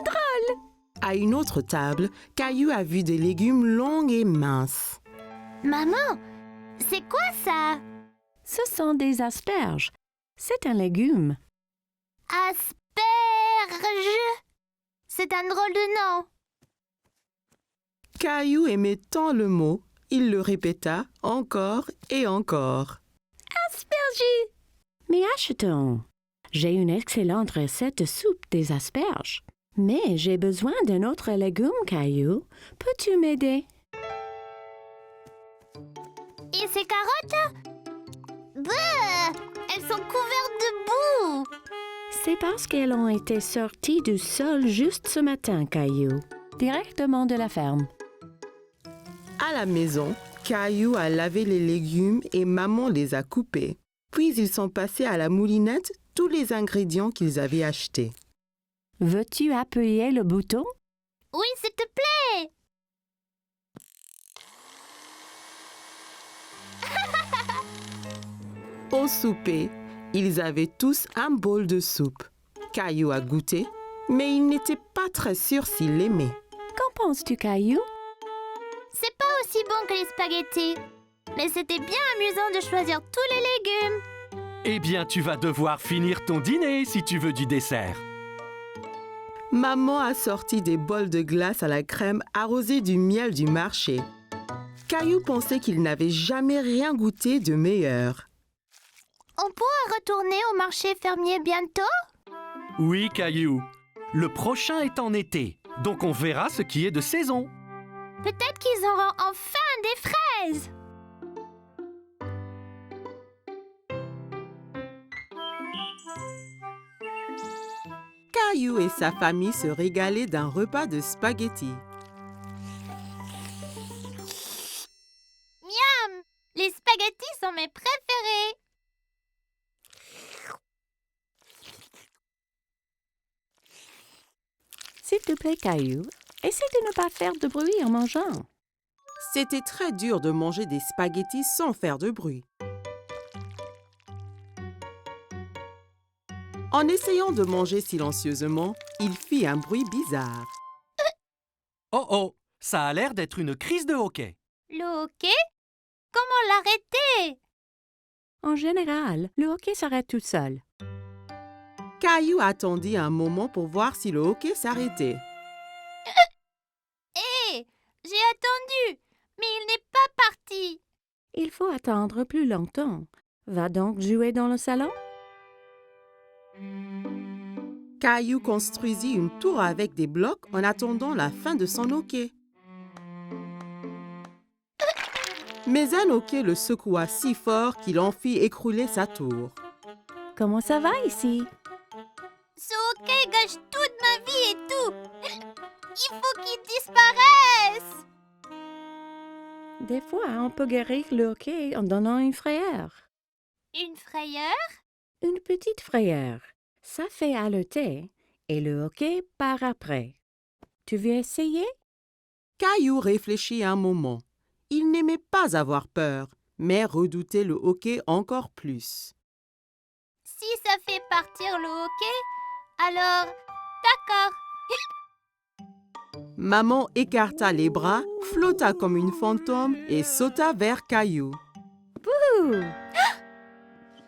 Drôle. À une autre table, Caillou a vu des légumes longs et minces. Maman, c'est quoi ça? Ce sont des asperges. C'est un légume. Asperge. C'est un drôle de nom. Caillou aimait tant le mot, il le répéta encore et encore. Asperges! Mais achetons. J'ai une excellente recette de soupe des asperges. Mais j'ai besoin d'un autre légume, Caillou. Peux-tu m'aider? Et ces carottes? Bah, elles sont couvertes de boue. C'est parce qu'elles ont été sorties du sol juste ce matin, Caillou. Directement de la ferme. À la maison, Caillou a lavé les légumes et maman les a coupés. Puis ils sont passés à la moulinette tous les ingrédients qu'ils avaient achetés. Veux-tu appuyer le bouton? Oui, s'il te plaît. Au souper, ils avaient tous un bol de soupe. Caillou a goûté, mais il n'était pas très sûr s'il l'aimait. Qu'en penses-tu, Caillou? C'est pas aussi bon que les spaghettis. Mais c'était bien amusant de choisir tous les légumes. Eh bien, tu vas devoir finir ton dîner si tu veux du dessert. Maman a sorti des bols de glace à la crème arrosés du miel du marché. Caillou pensait qu'il n'avait jamais rien goûté de meilleur. On pourra retourner au marché fermier bientôt? Oui, Caillou. Le prochain est en été, donc on verra ce qui est de saison. Peut-être qu'ils auront enfin des fraises. Caillou et sa famille se régalaient d'un repas de spaghettis. Miam! Les spaghettis sont mes préférés. S'il te plaît, Caillou, essaie de ne pas faire de bruit en mangeant. C'était très dur de manger des spaghettis sans faire de bruit. En essayant de manger silencieusement, il fit un bruit bizarre. Oh oh, ça a l'air d'être une crise de hoquet. Le hoquet? Comment l'arrêter? En général, le hoquet s'arrête tout seul. Caillou attendit un moment pour voir si le hoquet s'arrêtait. Hé! J'ai attendu, mais il n'est pas parti. Il faut attendre plus longtemps. Va donc jouer dans le salon? Caillou construisit une tour avec des blocs en attendant la fin de son hoquet. Mais un hoquet le secoua si fort qu'il en fit écrouler sa tour. Comment ça va ici? Ce hoquet gâche toute ma vie et tout. Il faut qu'il disparaisse. Des fois, on peut guérir le hoquet en donnant une frayeur. Une frayeur? Une petite frayeur. Ça fait haleter et le hoquet part après. Tu veux essayer? Caillou réfléchit un moment. Il n'aimait pas avoir peur, mais redoutait le hoquet encore plus. Si ça fait partir le hoquet, alors d'accord. Maman écarta les bras, flotta comme une fantôme et sauta vers Caillou. Ouh!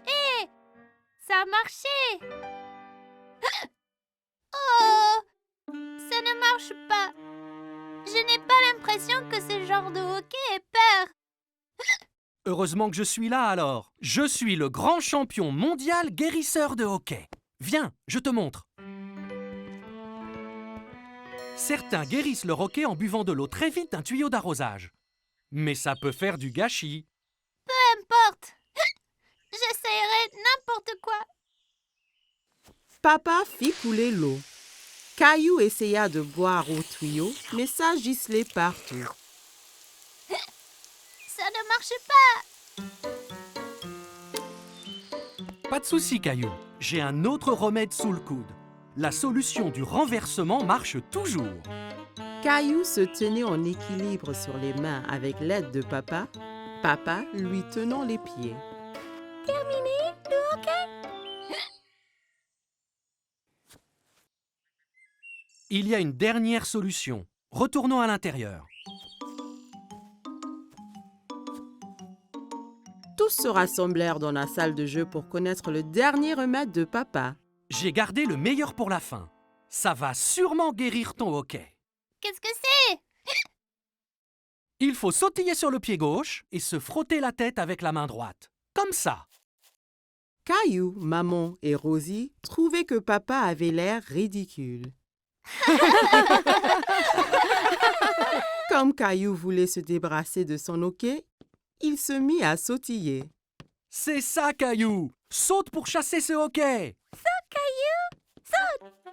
Hé! Ça a marché! Oh! Ça ne marche pas. Je n'ai pas l'impression que ce genre de hoquet ait peur. Heureusement que je suis là alors. Je suis le grand champion mondial guérisseur de hoquet. Viens, je te montre. Certains guérissent leur hoquet en buvant de l'eau très vite d'un tuyau d'arrosage. Mais ça peut faire du gâchis. Peu importe. J'essayerai n'importe quoi. Papa fit couler l'eau. Caillou essaya de boire au tuyau, mais ça giselait partout. Ça ne marche pas. Pas de souci, Caillou. J'ai un autre remède sous le coude. La solution du renversement marche toujours. Caillou se tenait en équilibre sur les mains avec l'aide de papa, papa lui tenant les pieds. Terminé le hoquet? Il y a une dernière solution. Retournons à l'intérieur. Tous se rassemblèrent dans la salle de jeu pour connaître le dernier remède de papa. J'ai gardé le meilleur pour la fin. Ça va sûrement guérir ton hoquet. Qu'est-ce que c'est? Il faut sautiller sur le pied gauche et se frotter la tête avec la main droite. Comme ça. Caillou, Maman et Rosie trouvaient que papa avait l'air ridicule. Comme Caillou voulait se débarrasser de son hoquet, il se mit à sautiller. C'est ça, Caillou! Saute pour chasser ce hoquet!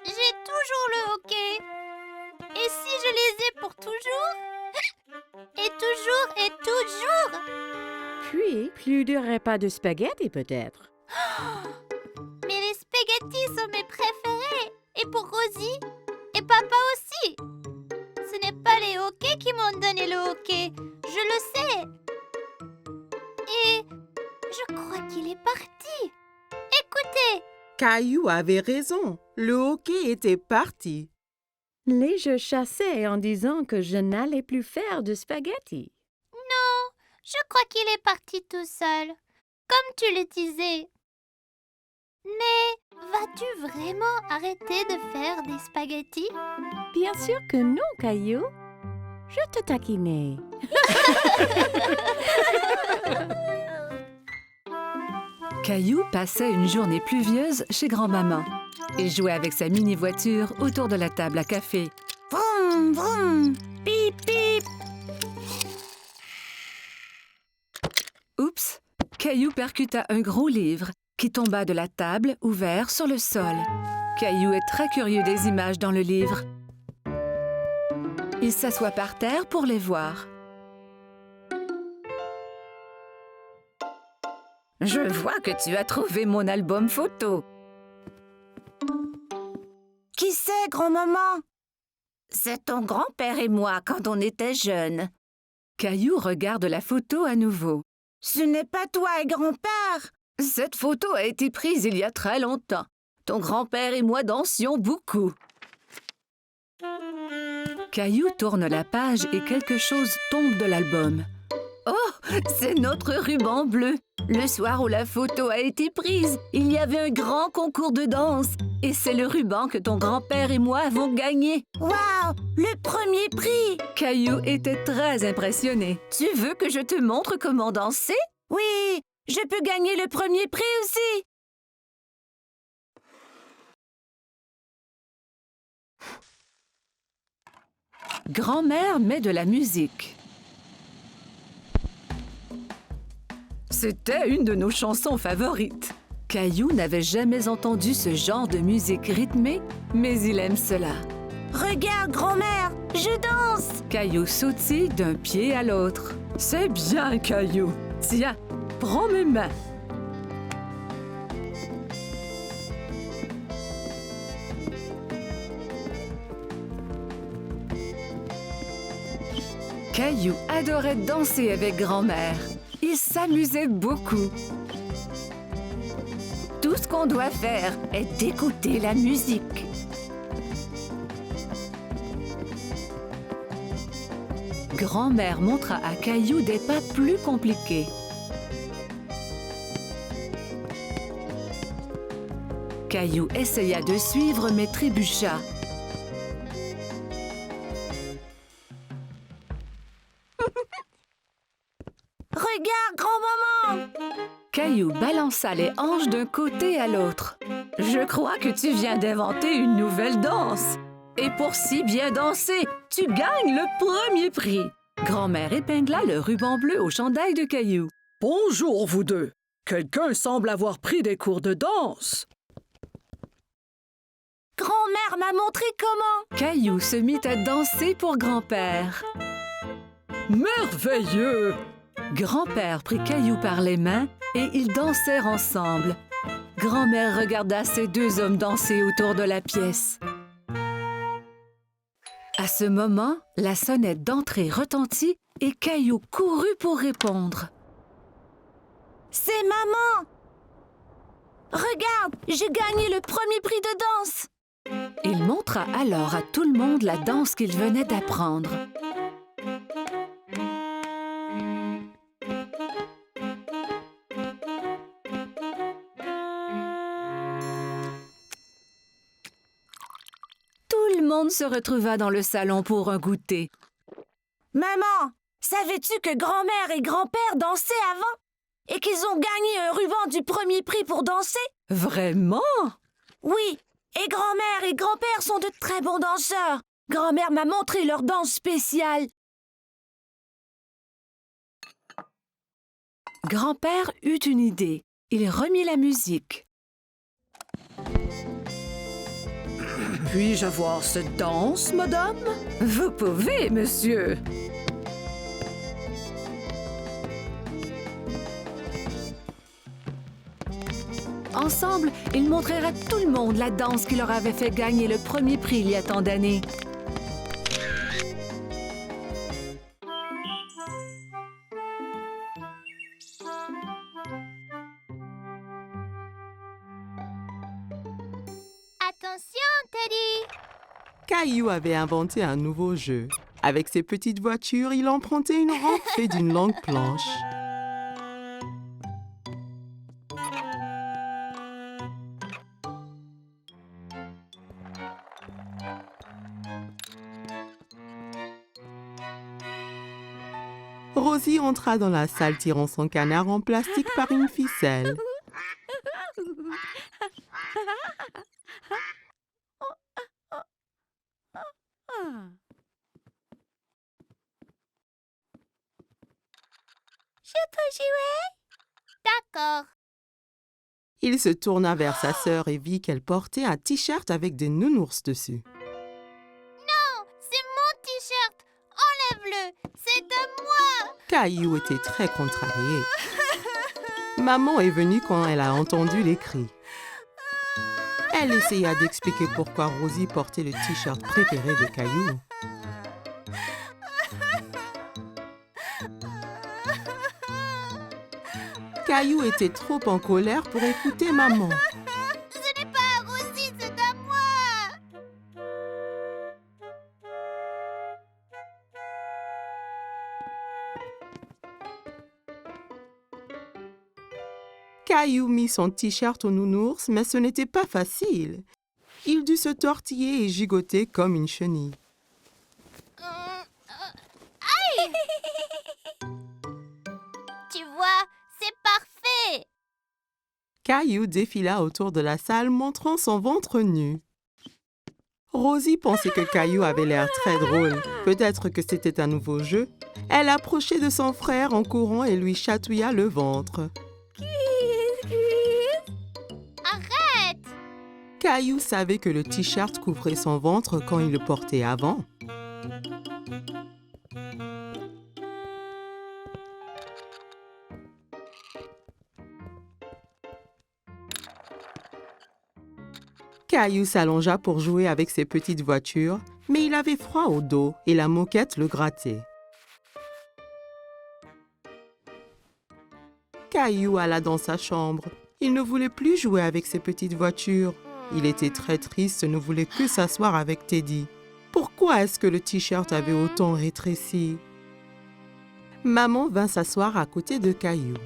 J'ai toujours le hoquet. Et si je les ai pour toujours? Et toujours et toujours? Puis, plus de repas de spaghettis peut-être. Mais les spaghettis sont mes préférés. Et pour Rosie? Et papa aussi? Ce n'est pas les hoquets qui m'ont donné le hoquet. Je le sais. Et je crois qu'il est parti. Écoutez. Caillou avait raison, le hoquet était parti. Les je chassais en disant que je n'allais plus faire de spaghettis. Non, je crois qu'il est parti tout seul, comme tu le disais. Mais vas-tu vraiment arrêter de faire des spaghettis? Bien sûr que non, Caillou. Je te taquinais. Caillou passait une journée pluvieuse chez grand-maman. Il jouait avec sa mini-voiture autour de la table à café. Vroom, vroom. Pip, pip. Oups! Caillou percuta un gros livre qui tomba de la table ouvert sur le sol. Caillou est très curieux des images dans le livre. Il s'assoit par terre pour les voir. Je vois que tu as trouvé mon album photo. Qui c'est, grand-maman? C'est ton grand-père et moi quand on était jeunes. Caillou regarde la photo à nouveau. Ce n'est pas toi et grand-père. Cette photo a été prise il y a très longtemps. Ton grand-père et moi dansions beaucoup. Caillou tourne la page et quelque chose tombe de l'album. Oh, c'est notre ruban bleu. Le soir où la photo a été prise, il y avait un grand concours de danse. Et c'est le ruban que ton grand-père et moi avons gagné. Waouh, le premier prix! Caillou était très impressionné. Tu veux que je te montre comment danser? Oui, je peux gagner le premier prix aussi. Grand-mère met de la musique. C'était une de nos chansons favorites. Caillou n'avait jamais entendu ce genre de musique rythmée, mais il aime cela. Regarde, grand-mère, je danse! Caillou sautille d'un pied à l'autre. C'est bien, Caillou. Tiens, prends mes mains. Caillou adorait danser avec grand-mère. Il s'amusait beaucoup. Tout ce qu'on doit faire est d'écouter la musique. Grand-mère montra à Caillou des pas plus compliqués. Caillou essaya de suivre mais trébucha. Regarde, grand-maman! Caillou balança les hanches d'un côté à l'autre. Je crois que tu viens d'inventer une nouvelle danse. Et pour si bien danser, tu gagnes le premier prix. Grand-mère épingla le ruban bleu au chandail de Caillou. Bonjour, vous deux. Quelqu'un semble avoir pris des cours de danse. Grand-mère m'a montré comment. Caillou se mit à danser pour grand-père. Merveilleux! Grand-père prit Caillou par les mains et ils dansèrent ensemble. Grand-mère regarda ces deux hommes danser autour de la pièce. À ce moment, la sonnette d'entrée retentit et Caillou courut pour répondre. C'est maman! Regarde, j'ai gagné le premier prix de danse! Il montra alors à tout le monde la danse qu'il venait d'apprendre. Tout le monde se retrouva dans le salon pour un goûter. Maman, savais-tu que grand-mère et grand-père dansaient avant? et qu'ils ont gagné un ruban du premier prix pour danser? Vraiment? Oui, et grand-mère et grand-père sont de très bons danseurs. Grand-mère m'a montré leur danse spéciale. Grand-père eut une idée. Il remit la musique. Puis-je voir cette danse, madame? Vous pouvez, monsieur. Ensemble, ils montrèrent à tout le monde la danse qui leur avait fait gagner le premier prix il y a tant d'années. Attention, Teddy! Caillou avait inventé un nouveau jeu. Avec ses petites voitures, il empruntait une rampe faite d'une longue planche. Rosie entra dans la salle tirant son canard en plastique par une ficelle. Je peux jouer? D'accord. Il se tourna vers sa sœur et vit qu'elle portait un t-shirt avec des nounours dessus. Non, c'est mon t-shirt. Enlève-le. C'est à moi. Caillou était très contrarié. Maman est venue quand elle a entendu les cris. Elle essaya d'expliquer pourquoi Rosie portait le t-shirt préféré de Caillou. Caillou était trop en colère pour écouter maman. Ce n'est pas à Rosie, c'est à moi. Caillou mit son t-shirt au nounours, mais ce n'était pas facile. Il dut se tortiller et gigoter comme une chenille. Aïe! Tu vois, c'est parfait. Caillou défila autour de la salle montrant son ventre nu. Rosie pensait que Caillou avait l'air très drôle. Peut-être que c'était un nouveau jeu. Elle approchait de son frère en courant et lui chatouilla le ventre. Arrête! Caillou savait que le t-shirt couvrait son ventre quand il le portait avant. Caillou s'allongea pour jouer avec ses petites voitures, mais il avait froid au dos et la moquette le grattait. Caillou alla dans sa chambre. Il ne voulait plus jouer avec ses petites voitures. Il était très triste et ne voulait que s'asseoir avec Teddy. Pourquoi est-ce que le t-shirt avait autant rétréci? Maman vint s'asseoir à côté de Caillou.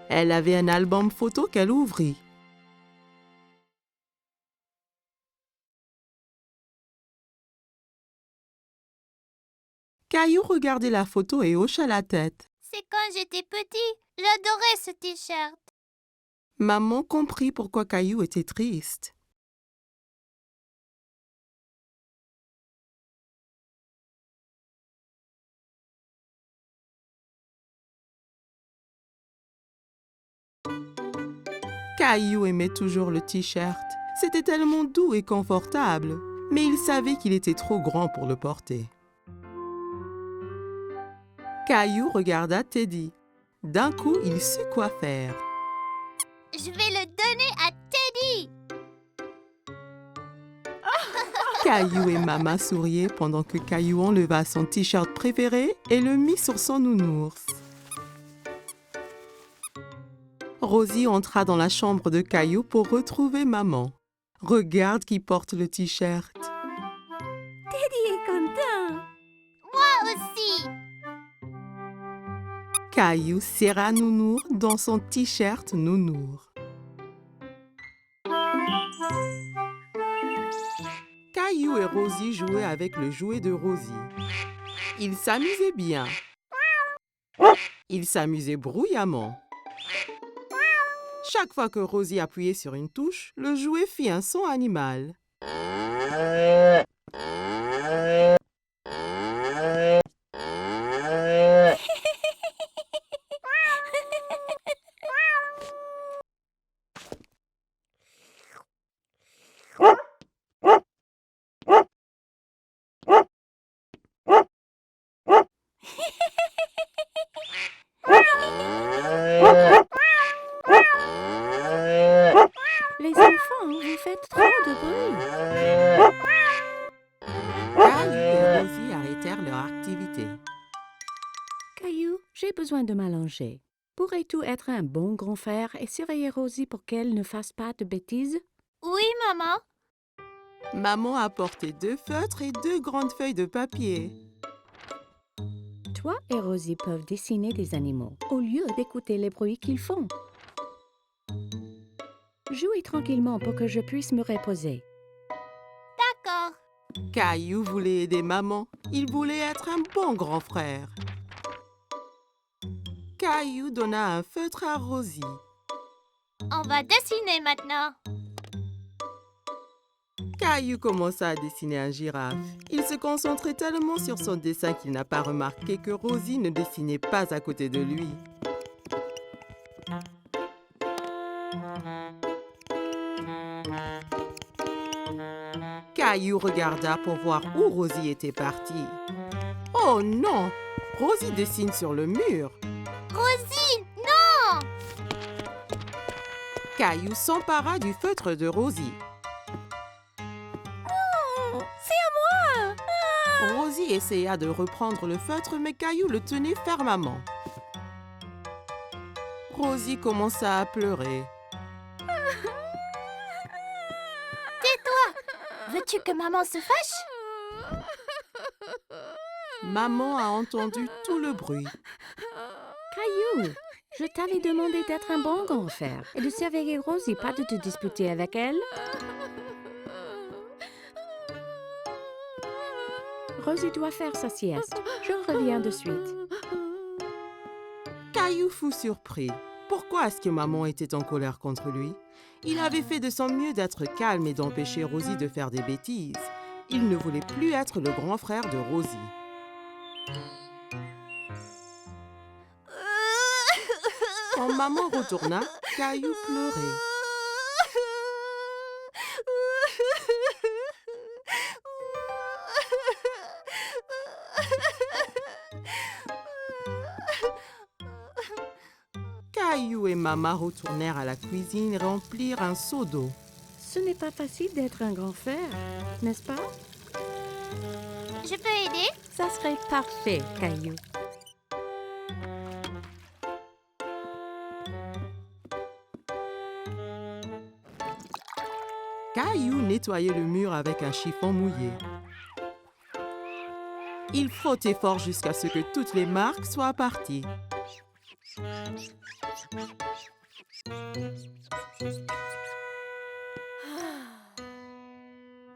Elle avait un album photo qu'elle ouvrit. Caillou regardait la photo et hocha la tête. C'est quand j'étais petit. J'adorais ce t-shirt. Maman comprit pourquoi Caillou était triste. Caillou aimait toujours le t-shirt. C'était tellement doux et confortable, mais il savait qu'il était trop grand pour le porter. Caillou regarda Teddy. D'un coup, il sut quoi faire. Je vais le donner à Teddy. Caillou et Maman souriaient pendant que Caillou enleva son t-shirt préféré et le mit sur son nounours. Rosie entra dans la chambre de Caillou pour retrouver Maman. Regarde qui porte le t-shirt. Teddy est content. Moi aussi. Caillou serra Nounours dans son t-shirt Nounours. Caillou et Rosie jouaient avec le jouet de Rosie. Ils s'amusaient bien. Ils s'amusaient bruyamment. Chaque fois que Rosie appuyait sur une touche, le jouet fit un son animal. Les enfants, vous faites trop de bruit. Caillou et Rosie arrêtèrent leur activité. Caillou, j'ai besoin de m'allonger. Pourrais-tu être un bon grand frère et surveiller Rosie pour qu'elle ne fasse pas de bêtises? Oui, maman. Maman apportait 2 feutres et 2 grandes feuilles de papier. Toi et Rosie peuvent dessiner des animaux au lieu d'écouter les bruits qu'ils font. Jouez tranquillement pour que je puisse me reposer. D'accord. Caillou voulait aider maman. Il voulait être un bon grand frère. Caillou donna un feutre à Rosie. On va dessiner maintenant. Caillou commença à dessiner un girafe. Il se concentrait tellement sur son dessin qu'il n'a pas remarqué que Rosie ne dessinait pas à côté de lui. Caillou regarda pour voir où Rosie était partie. Oh non! Rosie dessine sur le mur. Rosie, non! Caillou s'empara du feutre de Rosie. C'est à moi! Rosie essaya de reprendre le feutre, mais Caillou le tenait fermement. Rosie commença à pleurer. Veux-tu que maman se fâche? Maman a entendu tout le bruit. Caillou, je t'avais demandé d'être un bon grand frère et de surveiller Rosie, pas de te disputer avec elle. Rosie doit faire sa sieste. Je reviens de suite. Caillou fut surpris. Pourquoi est-ce que maman était en colère contre lui? Il avait fait de son mieux d'être calme et d'empêcher Rosie de faire des bêtises. Il ne voulait plus être le grand frère de Rosie. Quand maman retourna, Caillou pleurait. Caillou et maman retournèrent à la cuisine et remplirent un seau d'eau. Ce n'est pas facile d'être un grand frère, n'est-ce pas? Je peux aider? Ça serait parfait, Caillou. Caillou nettoyait le mur avec un chiffon mouillé. Il frottait fort jusqu'à ce que toutes les marques soient parties.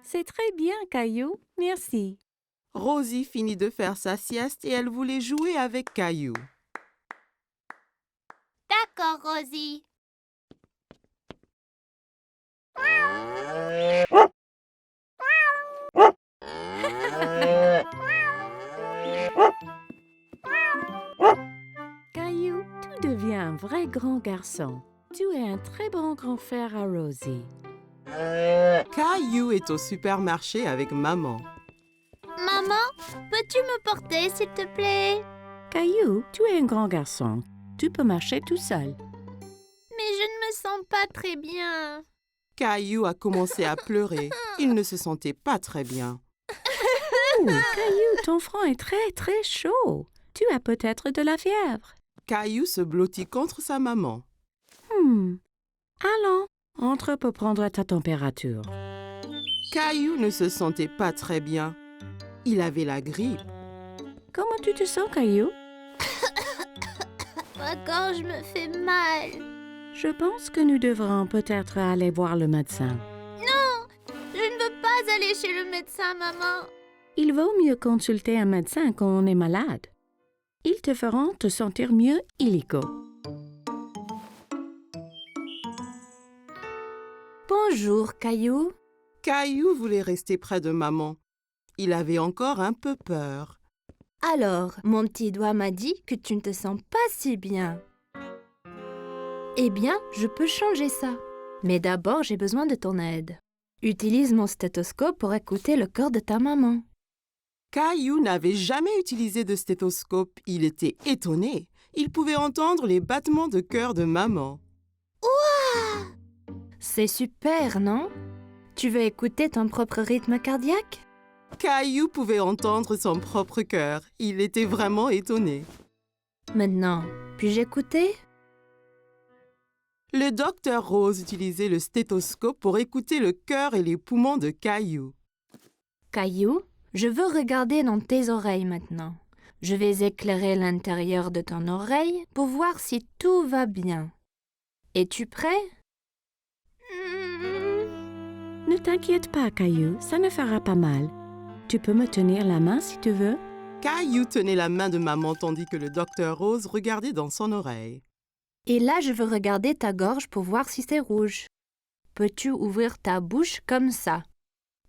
C'est très bien, Caillou. Merci. Rosie finit de faire sa sieste et elle voulait jouer avec Caillou. D'accord, Rosie. Caillou, tu deviens un vrai grand garçon. Tu es un très bon grand frère à Rosie. Caillou est au supermarché avec maman. Maman, peux-tu me porter, s'il te plaît? Caillou, tu es un grand garçon. Tu peux marcher tout seul. Mais je ne me sens pas très bien. Caillou a commencé à pleurer. Il ne se sentait pas très bien. Oh, Caillou, ton front est très, très chaud. Tu as peut-être de la fièvre. Caillou se blottit contre sa maman. Allons, entre pour prendre ta température. Caillou ne se sentait pas très bien. Il avait la grippe. Comment tu te sens, Caillou? Ma gorge me fait mal. Je pense que nous devrons peut-être aller voir le médecin. Non, je ne veux pas aller chez le médecin, maman. Il vaut mieux consulter un médecin quand on est malade. Ils te feront te sentir mieux illico. Bonjour, Caillou. Caillou voulait rester près de maman. Il avait encore un peu peur. Alors, mon petit doigt m'a dit que tu ne te sens pas si bien. Eh bien, je peux changer ça. Mais d'abord, j'ai besoin de ton aide. Utilise mon stéthoscope pour écouter le cœur de ta maman. Caillou n'avait jamais utilisé de stéthoscope. Il était étonné. Il pouvait entendre les battements de cœur de maman. C'est super, non? Tu veux écouter ton propre rythme cardiaque? Caillou pouvait entendre son propre cœur. Il était vraiment étonné. Maintenant, puis-je écouter? Le docteur Rose utilisait le stéthoscope pour écouter le cœur et les poumons de Caillou. Caillou, je veux regarder dans tes oreilles maintenant. Je vais éclairer l'intérieur de ton oreille pour voir si tout va bien. Es-tu prêt? Ne t'inquiète pas, Caillou, ça ne fera pas mal. Tu peux me tenir la main si tu veux. Caillou tenait la main de maman tandis que le docteur Rose regardait dans son oreille. Et là, je veux regarder ta gorge pour voir si c'est rouge. Peux-tu ouvrir ta bouche comme ça?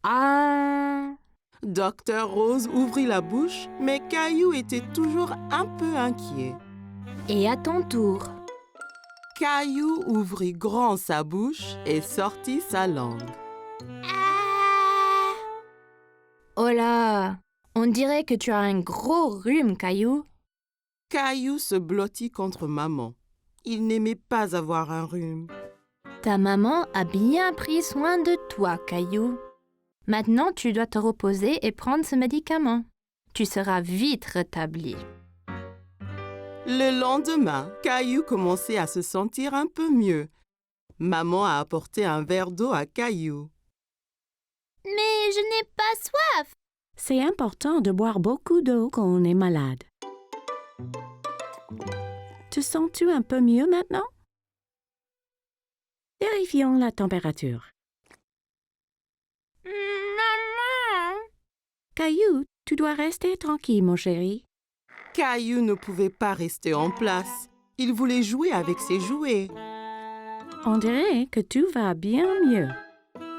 Ah! Docteur Rose ouvrit la bouche, mais Caillou était toujours un peu inquiet. Et à ton tour. Caillou ouvrit grand sa bouche et sortit sa langue. Oh là! On dirait que tu as un gros rhume, Caillou. Caillou se blottit contre maman. Il n'aimait pas avoir un rhume. Ta maman a bien pris soin de toi, Caillou. Maintenant, tu dois te reposer et prendre ce médicament. Tu seras vite rétabli. Le lendemain, Caillou commençait à se sentir un peu mieux. Maman a apporté un verre d'eau à Caillou. Mais je n'ai pas soif. C'est important de boire beaucoup d'eau quand on est malade. Te sens-tu un peu mieux maintenant? Vérifions la température. Maman! Caillou, tu dois rester tranquille, mon chéri. Caillou ne pouvait pas rester en place. Il voulait jouer avec ses jouets. On dirait que tout va bien mieux.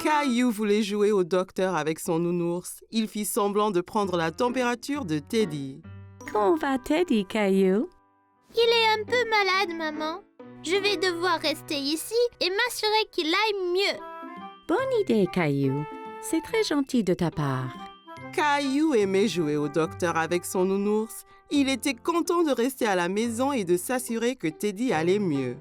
Caillou voulait jouer au docteur avec son nounours. Il fit semblant de prendre la température de Teddy. Comment va Teddy, Caillou? Il est un peu malade, maman. Je vais devoir rester ici et m'assurer qu'il aille mieux. Bonne idée, Caillou. C'est très gentil de ta part. Caillou aimait jouer au docteur avec son nounours. Il était content de rester à la maison et de s'assurer que Teddy allait mieux.